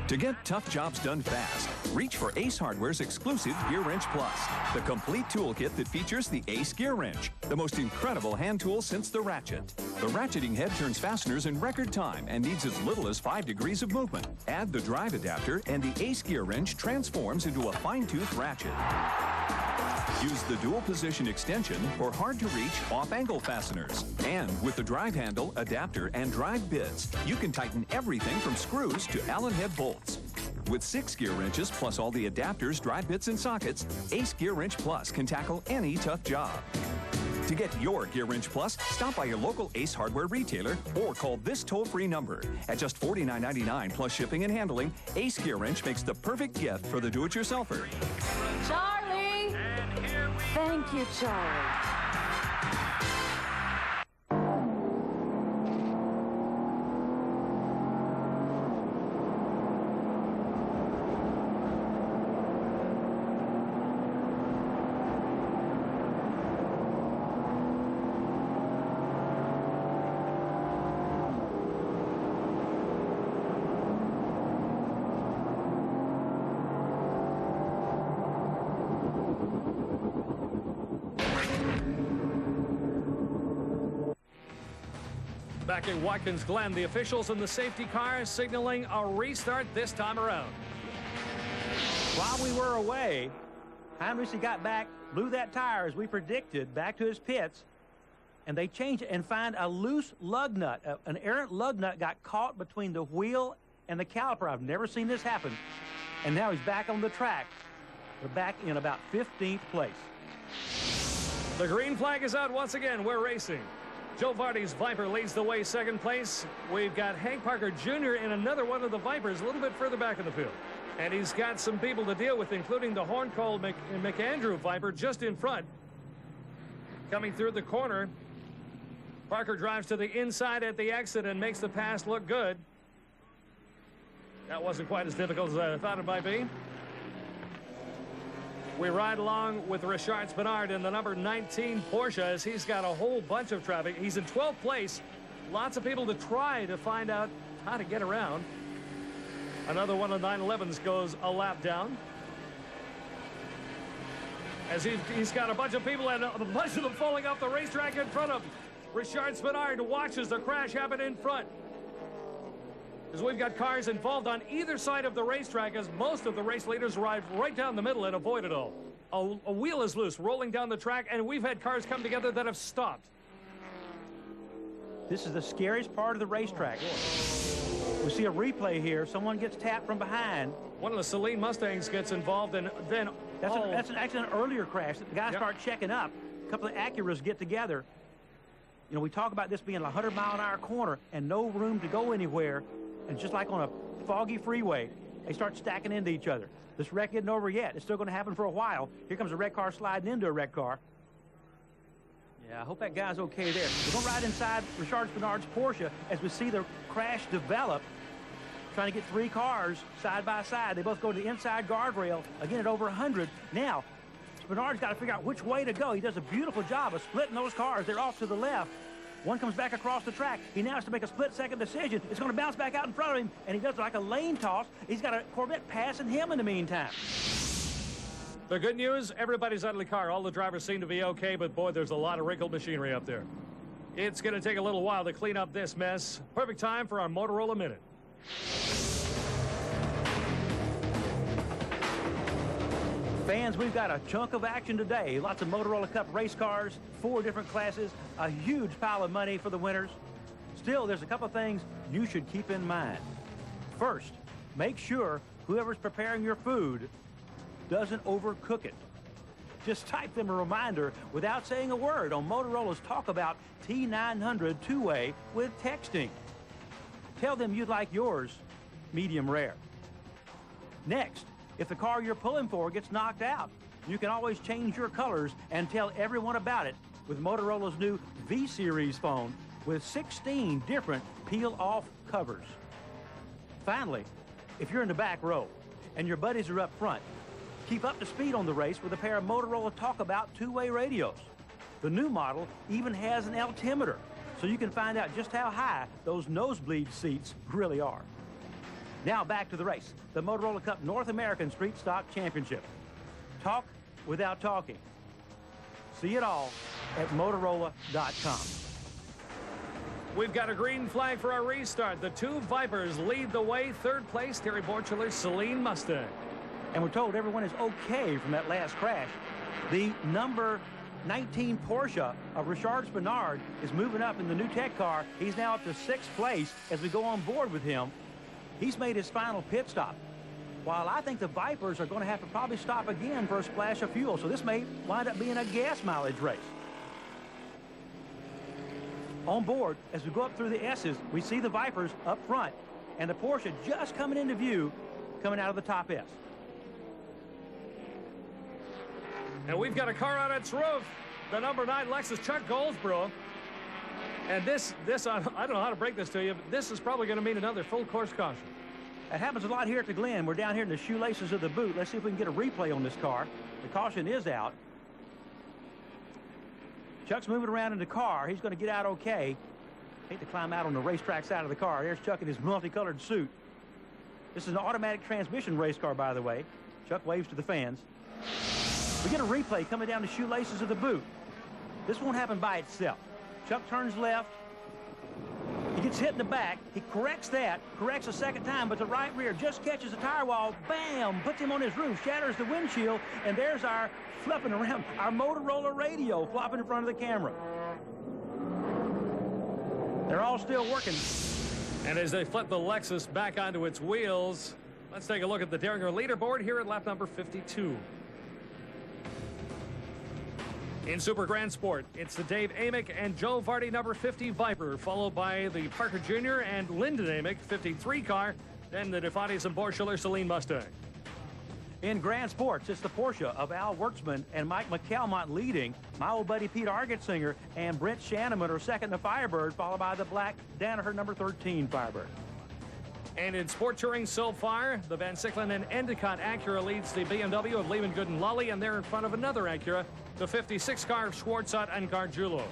Speaker 22: To get tough jobs done fast, reach for Ace Hardware's exclusive Gear Wrench Plus, the complete toolkit that features the Ace Gear Wrench, the most incredible hand tool since the ratchet. The ratcheting head turns fasteners in record time and needs as little as 5 degrees of movement. Add the drive adapter and the Ace Gear Wrench transforms into a fine-tooth ratchet. Use the dual position extension for hard-to-reach off-angle fasteners. And with the drive handle, adapter, and drive bits, you can tighten everything from screws to Allen head bolts. With 6 gear wrenches plus all the adapters, drive bits, and sockets, Ace Gear Wrench Plus can tackle any tough job. To get your Gear Wrench Plus, stop by your local Ace Hardware retailer or call this toll-free number. At just $49.99 plus shipping and handling, Ace Gear Wrench makes the perfect gift for the do-it-yourselfer.
Speaker 3: Charlie! Thank you, Charlie.
Speaker 2: Back at Watkins Glen, the officials in the safety car signaling a restart this time around.
Speaker 1: While we were away, Heinrichs got back, blew that tire as we predicted, back to his pits, and they changed it and find a loose lug nut. An errant lug nut got caught between the wheel and the caliper. I've never seen this happen. And now he's back on the track. We're back in about 15th place.
Speaker 2: The green flag is out once again. We're racing. Joe Vardy's Viper leads the way, second place. We've got Hank Parker Jr. in another one of the Vipers a little bit further back in the field. And he's got some people to deal with, including the Horncoal McAndrew Viper just in front. Coming through the corner, Parker drives to the inside at the exit and makes the pass look good. That wasn't quite as difficult as I thought it might be. We ride along with Richard Spinard in the number 19 Porsche as he's got a whole bunch of traffic. He's in 12th place. Lots of people to try to find out how to get around. Another one of the 911s goes a lap down. As he's got a bunch of people and a bunch of them falling off the racetrack in front of him. Richard Spinard watches the crash happen in front. As we've got cars involved on either side of the racetrack as most of the race leaders arrive right down the middle and avoid it all. A wheel is loose rolling down the track, and we've had cars come together that have stopped.
Speaker 1: This is the scariest part of the racetrack. We see a replay here. Someone gets tapped from behind.
Speaker 2: One of the Celine Mustangs gets involved, and then
Speaker 1: that's actually an earlier crash. The guys start checking up. A couple of Acuras get together. You know, we talk about this being a 100-mile-an-hour corner and no room to go anywhere. And just like on a foggy freeway, they start stacking into each other. This wreck isn't over yet. It's still going to happen for a while. Here comes a wrecked car sliding into a wrecked car. Yeah, I hope that guy's okay there. We're going to ride inside Richard Spinard's Porsche as we see the crash develop, trying to get three cars side by side. They both go to the inside guardrail, again at over 100. Now, Spinard's got to figure out which way to go. He does a beautiful job of splitting those cars. They're off to the left. One comes back across the track. He now has to make a split-second decision. It's going to bounce back out in front of him, and he does like a lane toss. He's got a Corvette passing him in the meantime.
Speaker 2: The good news, everybody's out of the car. All the drivers seem to be okay, but boy, there's a lot of wrinkled machinery up there. It's going to take a little while to clean up this mess. Perfect time for our Motorola Minute.
Speaker 1: Fans, we've got a chunk of action today. Lots of Motorola Cup race cars, 4 different classes, a huge pile of money for the winners. Still, there's a couple of things you should keep in mind. First, make sure whoever's preparing your food doesn't overcook it. Just type them a reminder without saying a word on Motorola's Talk About T900 two-way with texting. Tell them you'd like yours medium rare. Next, if the car you're pulling for gets knocked out, you can always change your colors and tell everyone about it with Motorola's new V-Series phone with 16 different peel-off covers. Finally, if you're in the back row and your buddies are up front, keep up to speed on the race with a pair of Motorola Talk About two-way radios. The new model even has an altimeter, so you can find out just how high those nosebleed seats really are. Now back to the race, the Motorola Cup North American Street Stock Championship. Talk without talking. See it all at Motorola.com.
Speaker 2: We've got a green flag for our restart. The 2 Vipers lead the way. 3rd place, Terry Borcheller's Celine Mustang.
Speaker 1: And we're told everyone is okay from that last crash. The number 19 Porsche of Richard Spinard is moving up in the new tech car. He's now up to 6th place as we go on board with him. He's made his final pit stop. While I think the Vipers are going to have to probably stop again for a splash of fuel, so this may wind up being a gas mileage race. On board, as we go up through the S's, we see the Vipers up front, and the Porsche just coming into view, coming out of the top S.
Speaker 2: And we've got a car on its roof. The number 9 Lexus Chuck Goldsboro. And this, I don't know how to break this to you, but this is probably going to mean another full course caution.
Speaker 1: It happens a lot here at the Glen. We're down here in the shoelaces of the boot. Let's see if we can get a replay on this car. The caution is out. Chuck's moving around in the car. He's going to get out okay. Hate to climb out on the racetrack side of the car. There's Chuck in his multicolored suit. This is an automatic transmission race car, by the way. Chuck waves to the fans. We get a replay coming down the shoelaces of the boot. This won't happen by itself. Chuck turns left. He gets hit in the back. He corrects that, corrects a second time, but the right rear just catches the tire wall. Bam! Puts him on his roof, shatters the windshield, and there's our fluffing around, our Motorola radio flopping in front of the camera. They're all still working.
Speaker 2: And as they flip the Lexus back onto its wheels, let's take a look at the Derringer leaderboard here at lap number 52. In Super Grand Sport, it's the Dave Amick and Joe Vardy number 50 Viper, followed by the Parker Jr. and Lyndon Amick 53 car, then the DeFantis and Borschler Celine Mustang.
Speaker 1: In Grand Sports, it's the Porsche of Al Wertzman and Mike McCalmont leading. My old buddy Pete Argetzinger and Brent Shanneman are second in the Firebird, followed by the black Danaher number 13 Firebird.
Speaker 2: And in sport touring so far, the Van Sicklen and Endicott Acura leads the BMW of Lehman Good and Lully, and they're in front of another Acura, the 56 car of Schwartzat and Gargiulo.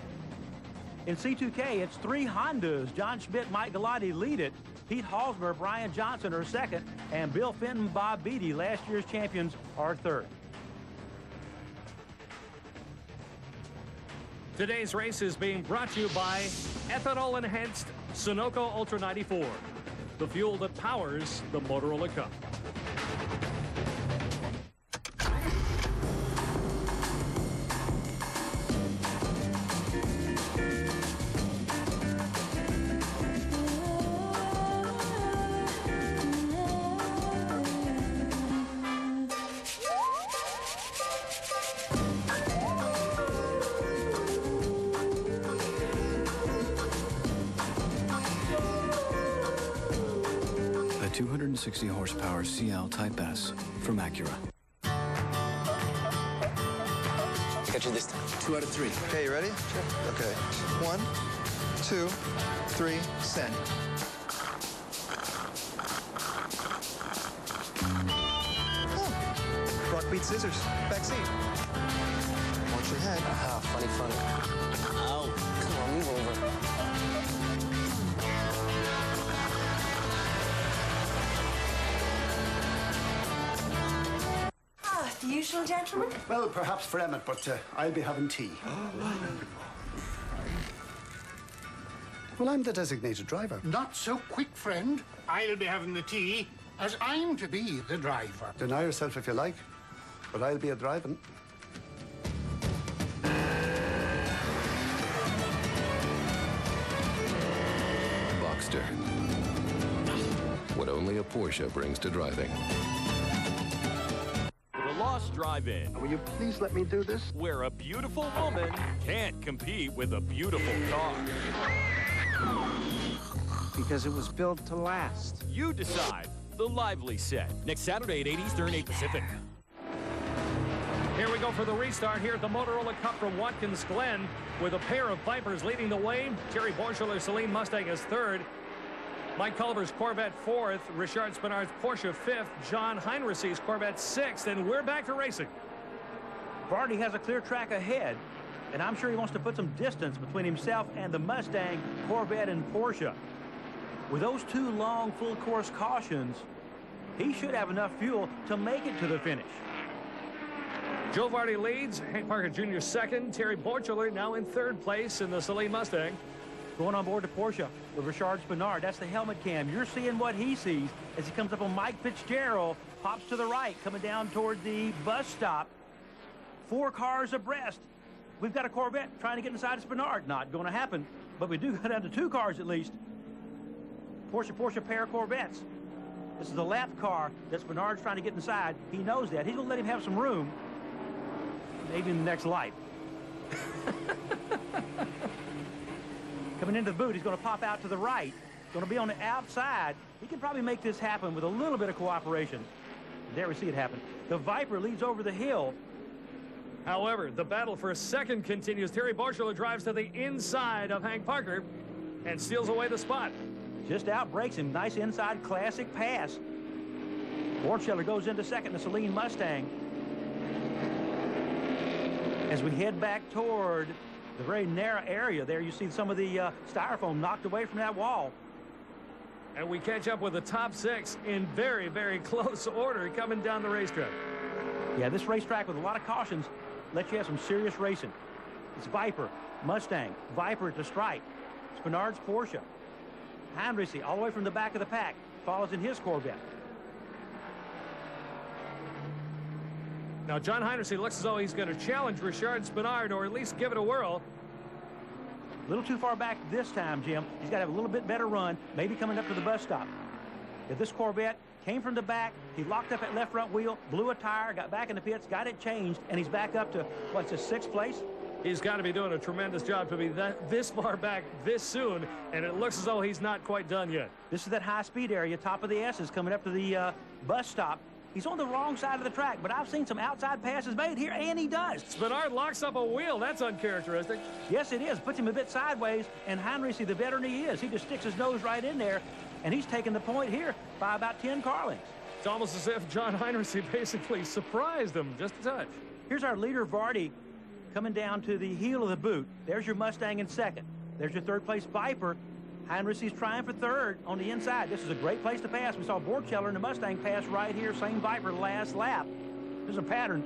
Speaker 1: In C2K, it's 3 Hondas. John Schmidt, Mike Galati lead it. Pete Halsmer, Brian Johnson are second, and Bill Fenton, Bob Beatty, last year's champions, are third.
Speaker 2: Today's race is being brought to you by ethanol-enhanced Sunoco Ultra 94, the fuel that powers the Motorola Cup.
Speaker 4: A 260 horsepower CL Type S from Acura.
Speaker 7: Got you this time.
Speaker 4: 2 out of 3.
Speaker 7: Okay, you ready? Sure. Okay. 1, 2, 3, send. Oh. Rock, beat, scissors. Back seat. Watch your head.
Speaker 6: Ah, funny. Ow. Come on, move over.
Speaker 23: The usual gentleman?
Speaker 24: Well, perhaps for Emmett, but I'll be having tea. Well, I'm the designated driver.
Speaker 25: Not so quick, friend. I'll be having the tea, as I'm to be the driver.
Speaker 24: Deny yourself if you like, but I'll be a driving.
Speaker 10: Boxster. What only a Porsche brings to driving.
Speaker 5: The Lost Drive-In.
Speaker 24: Will you please let me do this?
Speaker 5: Where a beautiful woman can't compete with a beautiful car.
Speaker 26: Because it was built to last.
Speaker 5: You decide. The Lively Set. Next Saturday at 8 Eastern, 8 Pacific.
Speaker 2: Here we go for the restart here at the Motorola Cup from Watkins Glen, with a pair of Vipers leading the way. Terry Borschler Celine Mustang is third. Mike Culver's Corvette fourth. Richard Spinard's Porsche fifth. John Heinrich's Corvette sixth. And we're back to racing.
Speaker 1: Vardy has a clear track ahead, and I'm sure he wants to put some distance between himself and the Mustang, Corvette, and Porsche. With those 2 long full-course cautions, he should have enough fuel to make it to the finish.
Speaker 2: Joe Vardy leads. Hank Parker Jr. second. Terry Borschler now in third place in the Celine Mustang.
Speaker 1: Going on board to Porsche with Richard Spinard. That's the helmet cam. You're seeing what he sees as he comes up on Mike Fitzgerald, pops to the right, coming down toward the bus stop. 4 cars abreast. We've got a Corvette trying to get inside of Spinard. Not going to happen, but we do go down to 2 cars at least. Porsche pair of Corvettes. This is the lap car that Spinard's trying to get inside. He knows that. He's going to let him have some room. Maybe in the next life. Coming into the boot, he's going to pop out to the right. Going to be on the outside. He can probably make this happen with a little bit of cooperation. There we see it happen. The Viper leads over the hill.
Speaker 2: However, the battle for second continues. Terry Borschuler drives to the inside of Hank Parker and steals away the spot.
Speaker 1: Just outbreaks him. Nice inside classic pass. Borschuler goes into second, the Celine Mustang. As we head back toward the very narrow area there, you see some of the styrofoam knocked away from that wall.
Speaker 2: And we catch up with the top 6 in very, very close order coming down the racetrack.
Speaker 1: Yeah, this racetrack with a lot of cautions lets you have some serious racing. It's Viper, Mustang, Viper at the stripe, Spinard's Porsche. Heinrichs all the way from the back of the pack follows in his Corvette.
Speaker 2: Now, John Heinrichs looks as though he's going to challenge Richard Spinard, or at least give it a whirl.
Speaker 1: A little too far back this time, Jim. He's got to have a little bit better run, maybe coming up to the bus stop. If this Corvette came from the back, he locked up that left front wheel, blew a tire, got back in the pits, got it changed, and he's back up to, what's this, 6th place?
Speaker 2: He's got to be doing a tremendous job to be this far back this soon, and it looks as though he's not quite done yet.
Speaker 1: This is that high-speed area, top of the S's, coming up to the bus stop. He's on the wrong side of the track, but I've seen some outside passes made here, and he does.
Speaker 2: Spinard locks up a wheel. That's uncharacteristic.
Speaker 1: Yes, it is. Puts him a bit sideways, and Heinrichs, the veteran he is, he just sticks his nose right in there, and he's taking the point here by about 10 car lengths.
Speaker 2: It's almost as if John Heinrichs basically surprised him just a touch.
Speaker 1: Here's our leader, Vardy, coming down to the heel of the boot. There's your Mustang in second. There's your third-place Viper. Heinrichs trying for third on the inside. This is a great place to pass. We saw Borschuler and the Mustang pass right here. Same Viper last lap. There's a pattern.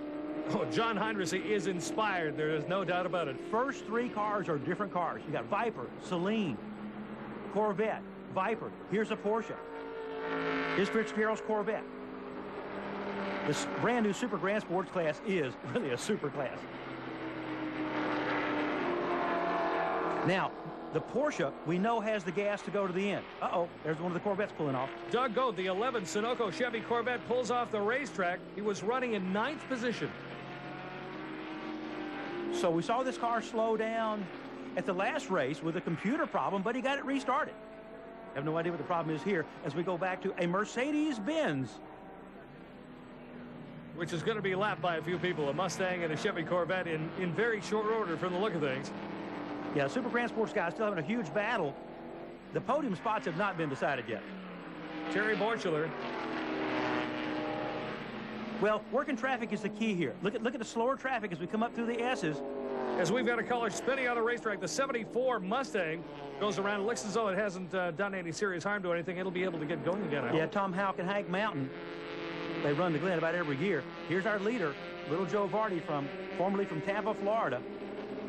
Speaker 2: Oh, John Heinrichs is inspired. There is no doubt about it.
Speaker 1: First 3 cars are different cars. You got Viper, Celine, Corvette, Viper. Here's a Porsche. Here's Fitzgerald's Corvette. This brand new Super Grand Sports class is really a super class. Now, the Porsche, we know, has the gas to go to the end. Uh-oh, there's one of the Corvettes pulling off.
Speaker 2: Doug Goad, the 11 Sunoco Chevy Corvette, pulls off the racetrack. He was running in 9th position.
Speaker 1: So we saw this car slow down at the last race with a computer problem, but he got it restarted. I have no idea what the problem is here as we go back to a Mercedes-Benz.
Speaker 2: Which is going to be lapped by a few people, a Mustang and a Chevy Corvette in very short order from the look of things.
Speaker 1: Yeah, Super Grand Sports guys still having a huge battle. The podium spots have not been decided yet.
Speaker 2: Terry Borschuler.
Speaker 1: Well, working traffic is the key here. Look at the slower traffic as we come up through the S's.
Speaker 2: As we've got a color spinning on the racetrack, the 74 Mustang goes around. It looks as though it hasn't done any serious harm to anything. It'll be able to get going again, I hope.
Speaker 1: Tom Houck and Hank Mountain, they run the Glen about every year. Here's our leader, little Joe Vardy, formerly from Tampa, Florida.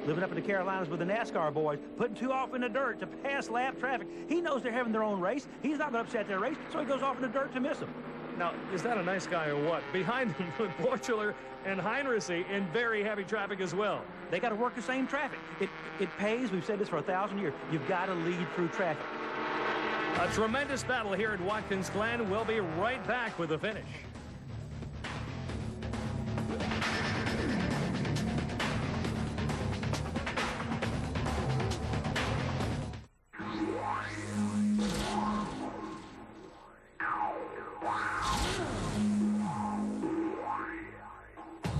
Speaker 1: Living up in the Carolinas with the NASCAR boys, putting 2 off in the dirt to pass lap traffic. He knows they're having their own race. He's not going to upset their race, so he goes off in the dirt to miss them.
Speaker 2: Now, is that a nice guy or what? Behind him, Borschuler and Heinrichs in very heavy traffic as well.
Speaker 1: They got to work the same traffic. It pays. We've said this for 1,000 years. You've got to lead through traffic.
Speaker 2: A tremendous battle here at Watkins Glen. We'll be right back with the finish.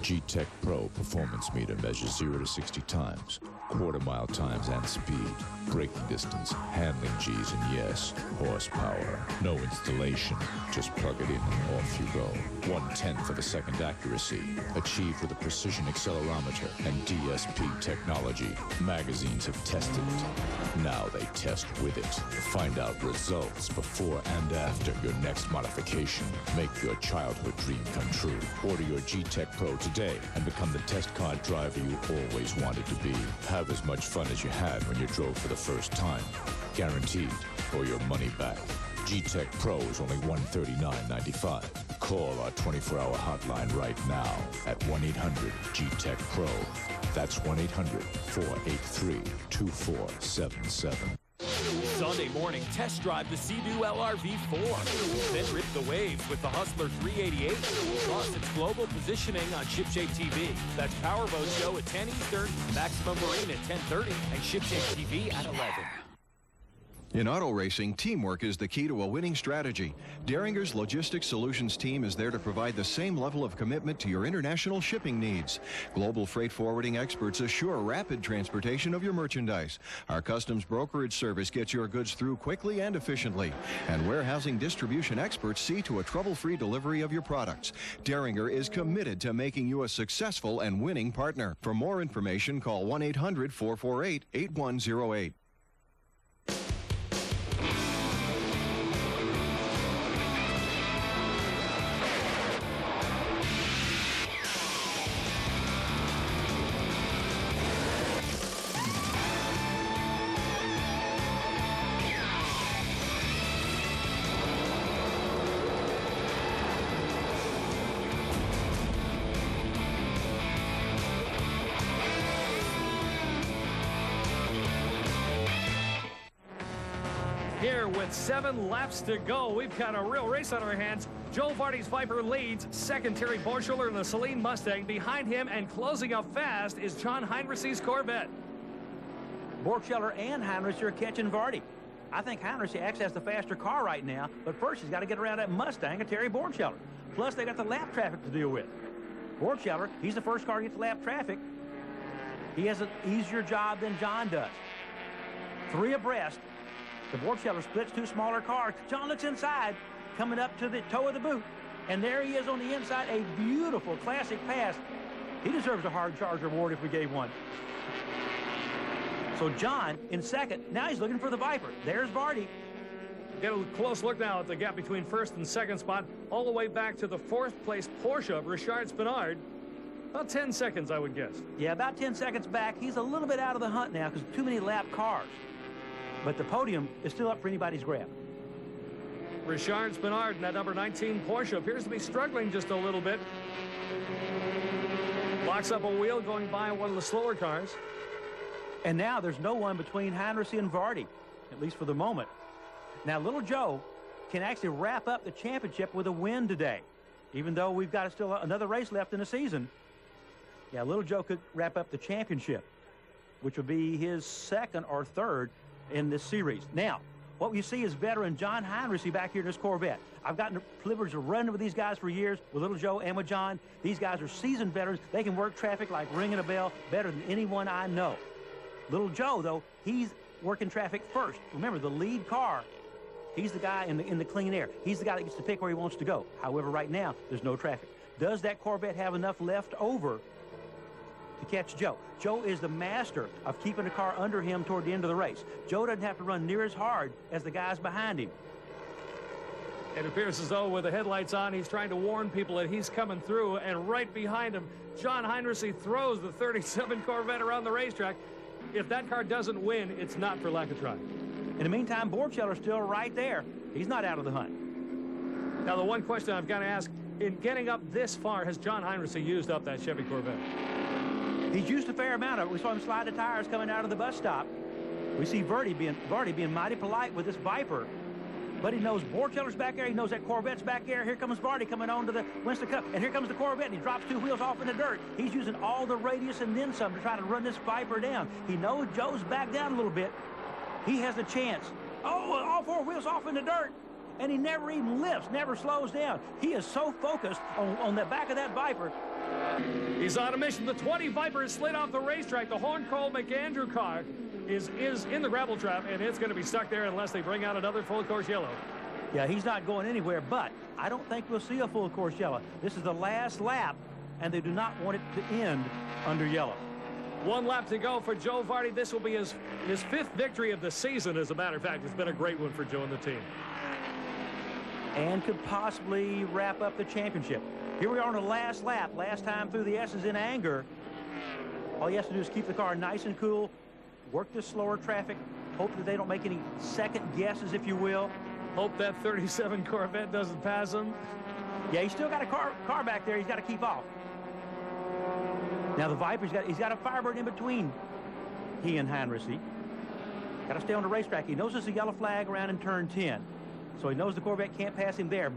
Speaker 16: G-Tech Pro Performance Meter measures 0 to 60 times, quarter-mile times and speed, braking distance, handling G's, and yes, horsepower. No installation, just plug it in and off you go. 1/10 of a second accuracy, achieved with a precision accelerometer and DSP technology. Magazines have tested it. Now they test with it. Find out results before and after your next modification. Make your childhood dream come true. Order your G-Tech Pro today and become the test car driver you always wanted to be. Have as much fun as you had when you drove for the first time. Guaranteed, or your money back. G-Tech Pro is only $139.95. Call our 24-hour hotline right now at 1-800-G-Tech-PRO. That's 1-800-483-2477.
Speaker 5: Sunday morning, test drive the Sea-Doo LRV4. Then rip the waves with the Hustler 388. Plus, its global positioning on ShipShape TV. That's Powerboat Show at 10 Eastern, Maximum Marine at 10:30, and ShipShape TV at 11.
Speaker 8: In auto racing, teamwork is the key to a winning strategy. Deringer's Logistics Solutions team is there to provide the same level of commitment to your international shipping needs. Global freight forwarding experts assure rapid transportation of your merchandise. Our customs brokerage service gets your goods through quickly and efficiently. And warehousing distribution experts see to a trouble-free delivery of your products. Deringer is committed to making you a successful and winning partner. For more information, call 1-800-448-8108.
Speaker 2: Here with 7 laps to go, we've got a real race on our hands. Joe Vardy's Viper leads. Second, Terry Borschuller in the Celine Mustang. Behind him and closing up fast is John Heinrich's Corvette.
Speaker 1: Borschuller and Heinrich are catching Vardy. I think Heinrich actually has the faster car right now, but first he's got to get around that Mustang of Terry Borschuller. Plus, they got the lap traffic to deal with. Borschuller, he's the first car to get the lap traffic. He has an easier job than John does. 3 abreast. The Borschuller splits 2 smaller cars. John looks inside, coming up to the toe of the boot. And there he is on the inside, a beautiful classic pass. He deserves a hard charger award if we gave one. So John in second. Now he's looking for the Viper. There's Vardy.
Speaker 2: Get a close look now at the gap between first and second spot, all the way back to the 4th place Porsche of Richard Spinard. About 10 seconds, I would guess.
Speaker 1: Yeah, about 10 seconds back. He's a little bit out of the hunt now because too many lap cars. But the podium is still up for anybody's grab.
Speaker 2: Richard Spinard in that number 19 Porsche appears to be struggling just a little bit. Locks up a wheel going by one of the slower cars.
Speaker 1: And now there's no one between Heinrich and Vardy, at least for the moment. Now, Little Joe can actually wrap up the championship with a win today, even though we've got still another race left in the season. Yeah, Little Joe could wrap up the championship, which would be his second or third in this series. Now, what you see is veteran John Heinrich back here in this Corvette. I've gotten the privilege of running with these guys for years, with Little Joe and with John. These guys are seasoned veterans. They can work traffic like ringing a bell better than anyone I know. Little Joe, though, he's working traffic first. Remember, the lead car, he's the guy in the clean air. He's the guy that gets to pick where he wants to go. However, right now, there's no traffic. Does that Corvette have enough left over to catch Joe? Joe is the master of keeping the car under him toward the end of the race. Joe doesn't have to run near as hard as the guys behind him.
Speaker 2: It appears as though with the headlights on, he's trying to warn people that he's coming through, and right behind him, John Heinrich throws the 37 Corvette around the racetrack. If that car doesn't win, it's not for lack of trying.
Speaker 1: In the meantime, Borcheller's still right there. He's not out of the hunt.
Speaker 2: Now, the one question I've got to ask, in getting up this far, has John Heinrich used up that Chevy Corvette?
Speaker 1: He's used a fair amount of it. We saw him slide the tires coming out of the bus stop. We see Vardy being mighty polite with this Viper. But he knows Borcheller's back there. He knows that Corvette's back there. Here comes Vardy coming on to the Winston Cup. And here comes the Corvette. And he drops 2 wheels off in the dirt. He's using all the radius and then some to try to run this Viper down. He knows Joe's back down a little bit. He has a chance. Oh, all 4 wheels off in the dirt. And he never even lifts, never slows down. He is so focused on the back of that Viper.
Speaker 2: He's on a mission. The 20 Viper is slid off the racetrack. The Horn-Cole McAndrew car is in the gravel trap, and it's going to be stuck there unless they bring out another full course yellow.
Speaker 1: Yeah, he's not going anywhere, but I don't think we'll see a full course yellow. This is the last lap, and they do not want it to end under yellow.
Speaker 2: 1 lap to go for Joe Vardy. This will be his 5th victory of the season, as a matter of fact. It's been a great one for Joe and the team.
Speaker 1: And could possibly wrap up the championship. Here we are on the last lap, last time through the S's in anger. All he has to do is keep the car nice and cool, work this slower traffic, hope that they don't make any second guesses, if you will.
Speaker 2: Hope that 37 Corvette doesn't pass him.
Speaker 1: Yeah, he's still got a car back there he's got to keep off. Now the Viper's he's got a Firebird in between he and Heinrich. Got to stay on the racetrack. He knows there's a yellow flag around in turn 10. So he knows the Corvette can't pass him there.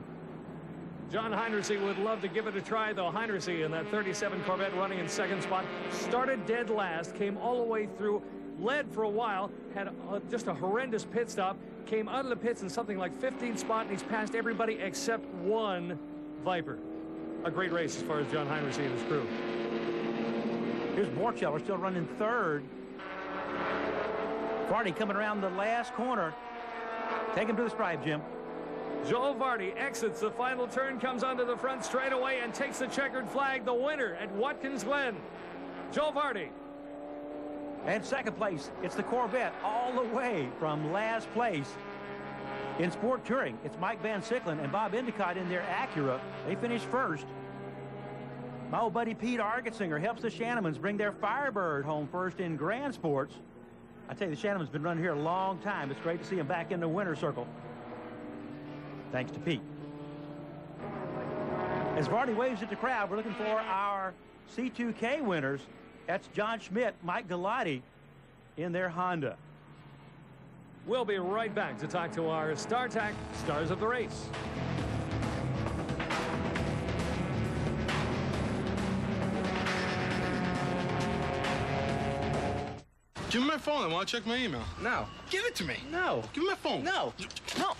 Speaker 2: John Heinrich would love to give it a try, though. Heinrich in that 37 Corvette running in 2nd spot. Started dead last, came all the way through, led for a while, had just a horrendous pit stop, came out of the pits in something like 15th spot, and he's passed everybody except one Viper. A great race as far as John Heinrichs and his crew.
Speaker 1: Here's Borcheller still running third. Vardy coming around the last corner. Take him to the stripe, Jim.
Speaker 2: Joe Vardy exits the final turn, comes onto the front straightaway, and takes the checkered flag, the winner at Watkins Glen. Joe Vardy.
Speaker 1: And second place, it's the Corvette all the way from last place. In Sport Touring, it's Mike Van Sicklen and Bob Endicott in their Acura. They finished first. My old buddy Pete Argetsinger helps the Shannemans bring their Firebird home first in Grand Sports. I tell you, the Shannemans been running here a long time. It's great to see them back in the winner's circle. Thanks to Pete. As Vardy waves at the crowd, we're looking for our C2K winners. That's John Schmidt, Mike Galati in their Honda.
Speaker 2: We'll be right back to talk to our StarTac stars of the race.
Speaker 9: Give me my phone. I want to check my email.
Speaker 6: No.
Speaker 9: Give it to me.
Speaker 6: No.
Speaker 9: Give me my phone.
Speaker 6: No. No.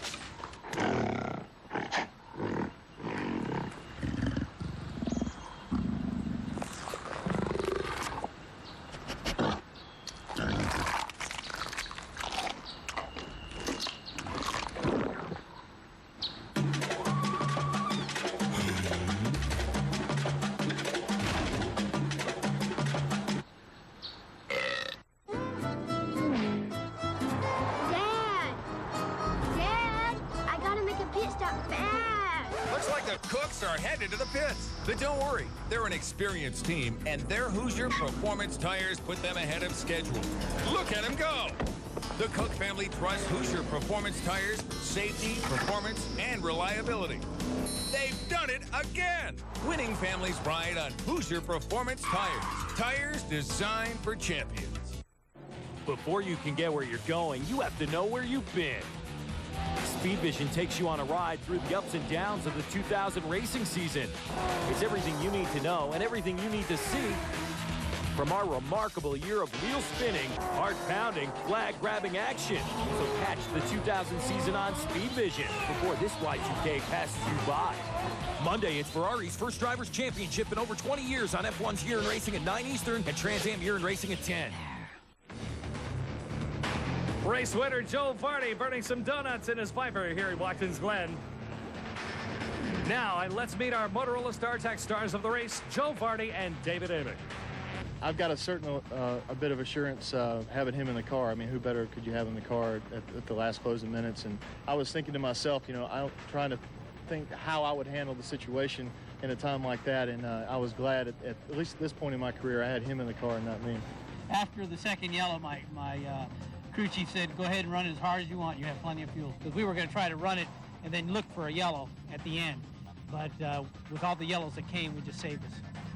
Speaker 11: But don't worry, they're an experienced team, and their Hoosier Performance tires put them ahead of schedule. Look at them go! The Cook family trusts Hoosier Performance tires, safety, performance, and reliability. They've done it again! Winning families ride on Hoosier Performance tires. Tires designed for champions.
Speaker 5: Before you can get where you're going, you have to know where you've been. Speedvision takes you on a ride through the ups and downs of the 2000 racing season. It's everything you need to know and everything you need to see from our remarkable year of wheel spinning, heart pounding, flag grabbing action. So catch the 2000 season on Speedvision before this Y2K passes you by. Monday, it's Ferrari's first Drivers' Championship in over 20 years on F1's Year in Racing at 9 Eastern and Trans Am Year in Racing at 10.
Speaker 2: Race winner Joe Vardy burning some donuts in his Viper here at Watkins Glen. Now, let's meet our Motorola StarTac stars of the race, Joe Vardy and David Amick.
Speaker 12: I've got a bit of assurance having him in the car. I mean, who better could you have in the car at the last closing minutes? And I was thinking to myself, you know, I'm trying to think how I would handle the situation in a time like that. And I was glad at least at this point in my career, I had him in the car and not me.
Speaker 19: After the second yellow, my crew chief said, go ahead and run it as hard as you want. You have plenty of fuel. Because we were going to try to run it and then look for a yellow at the end. But with all the yellows that came, we just saved us.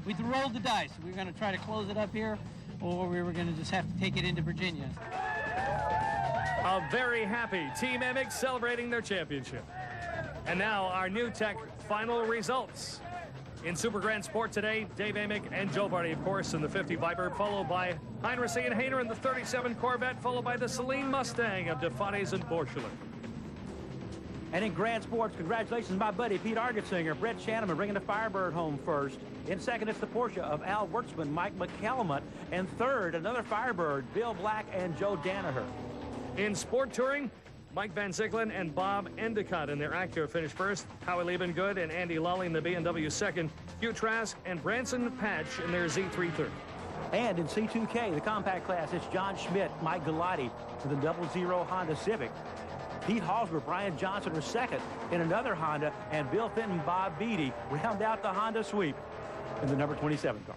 Speaker 19: We rolled the dice. We were going to try to close it up here, or we were going to just have to take it into Virginia.
Speaker 2: A very happy Team Amick celebrating their championship. And now our new tech final results. In Super Grand Sport today, Dave Amick and Joe Vardy, of course, in the 50 Viper, followed by Heinrichs and Hayner in the 37 Corvette, followed by the Celine Mustang of DeFates and Borcheller.
Speaker 1: And in Grand Sports, congratulations, my buddy Pete Argetsinger, Brett Shanneman bringing the Firebird home first. In second, it's the Porsche of Al Wurtzman, Mike McCallum. And third, another Firebird, Bill Black and Joe Danaher.
Speaker 2: In Sport Touring, Mike Van Sicklen and Bob Endicott in their Acura finished first. Howie Liebengood and Andy Lully in the BMW second. Hugh Trask and Branson Patch in their Z3 third.
Speaker 1: And in C2K, the compact class, it's John Schmidt, Mike Galati to the 00 Honda Civic. Pete Halsworth, Brian Johnson are second in another Honda, and Bill Fenton, Bob Beatty round out the Honda sweep in the number 27 car.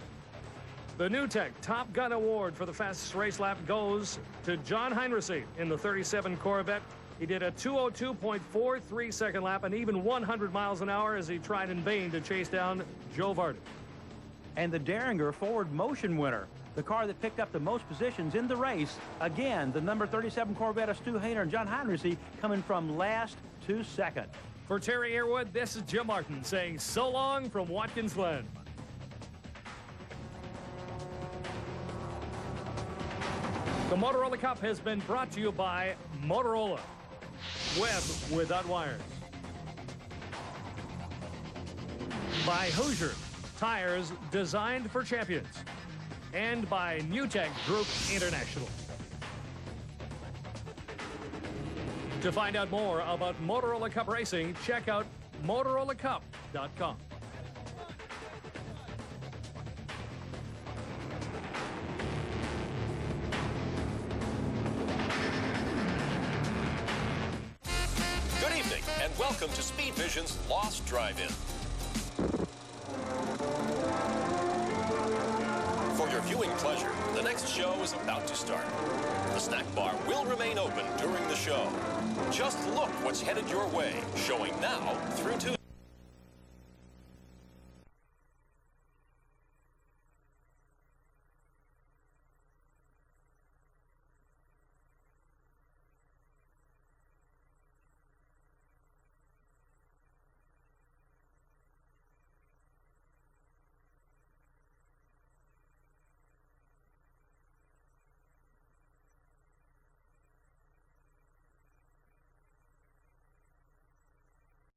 Speaker 2: The New Tech Top Gun Award for the fastest race lap goes to John Heinrichs in the 37 Corvette. He did a 2:02.43 second lap, and even 100 miles an hour as he tried in vain to chase down Joe Vardy.
Speaker 1: And the Derringer Forward Motion winner, the car that picked up the most positions in the race. Again, the number 37 Corvette of Stu Hayner and John Heinrichs coming from last to second.
Speaker 2: For Terry Earwood, this is Jim Martin saying so long from Watkins Glen. The The Motorola Cup has been brought to you by Motorola. Web without wires. By Hoosier, tires designed for champions. And by NewTek Group International. To find out more about Motorola Cup racing, check out MotorolaCup.com.
Speaker 13: Good evening, and welcome to Speedvision's Lost Drive-In. For your viewing pleasure, the next show is about to start. The snack bar will remain open during the show. Just look what's headed your way, showing now through Tuesday.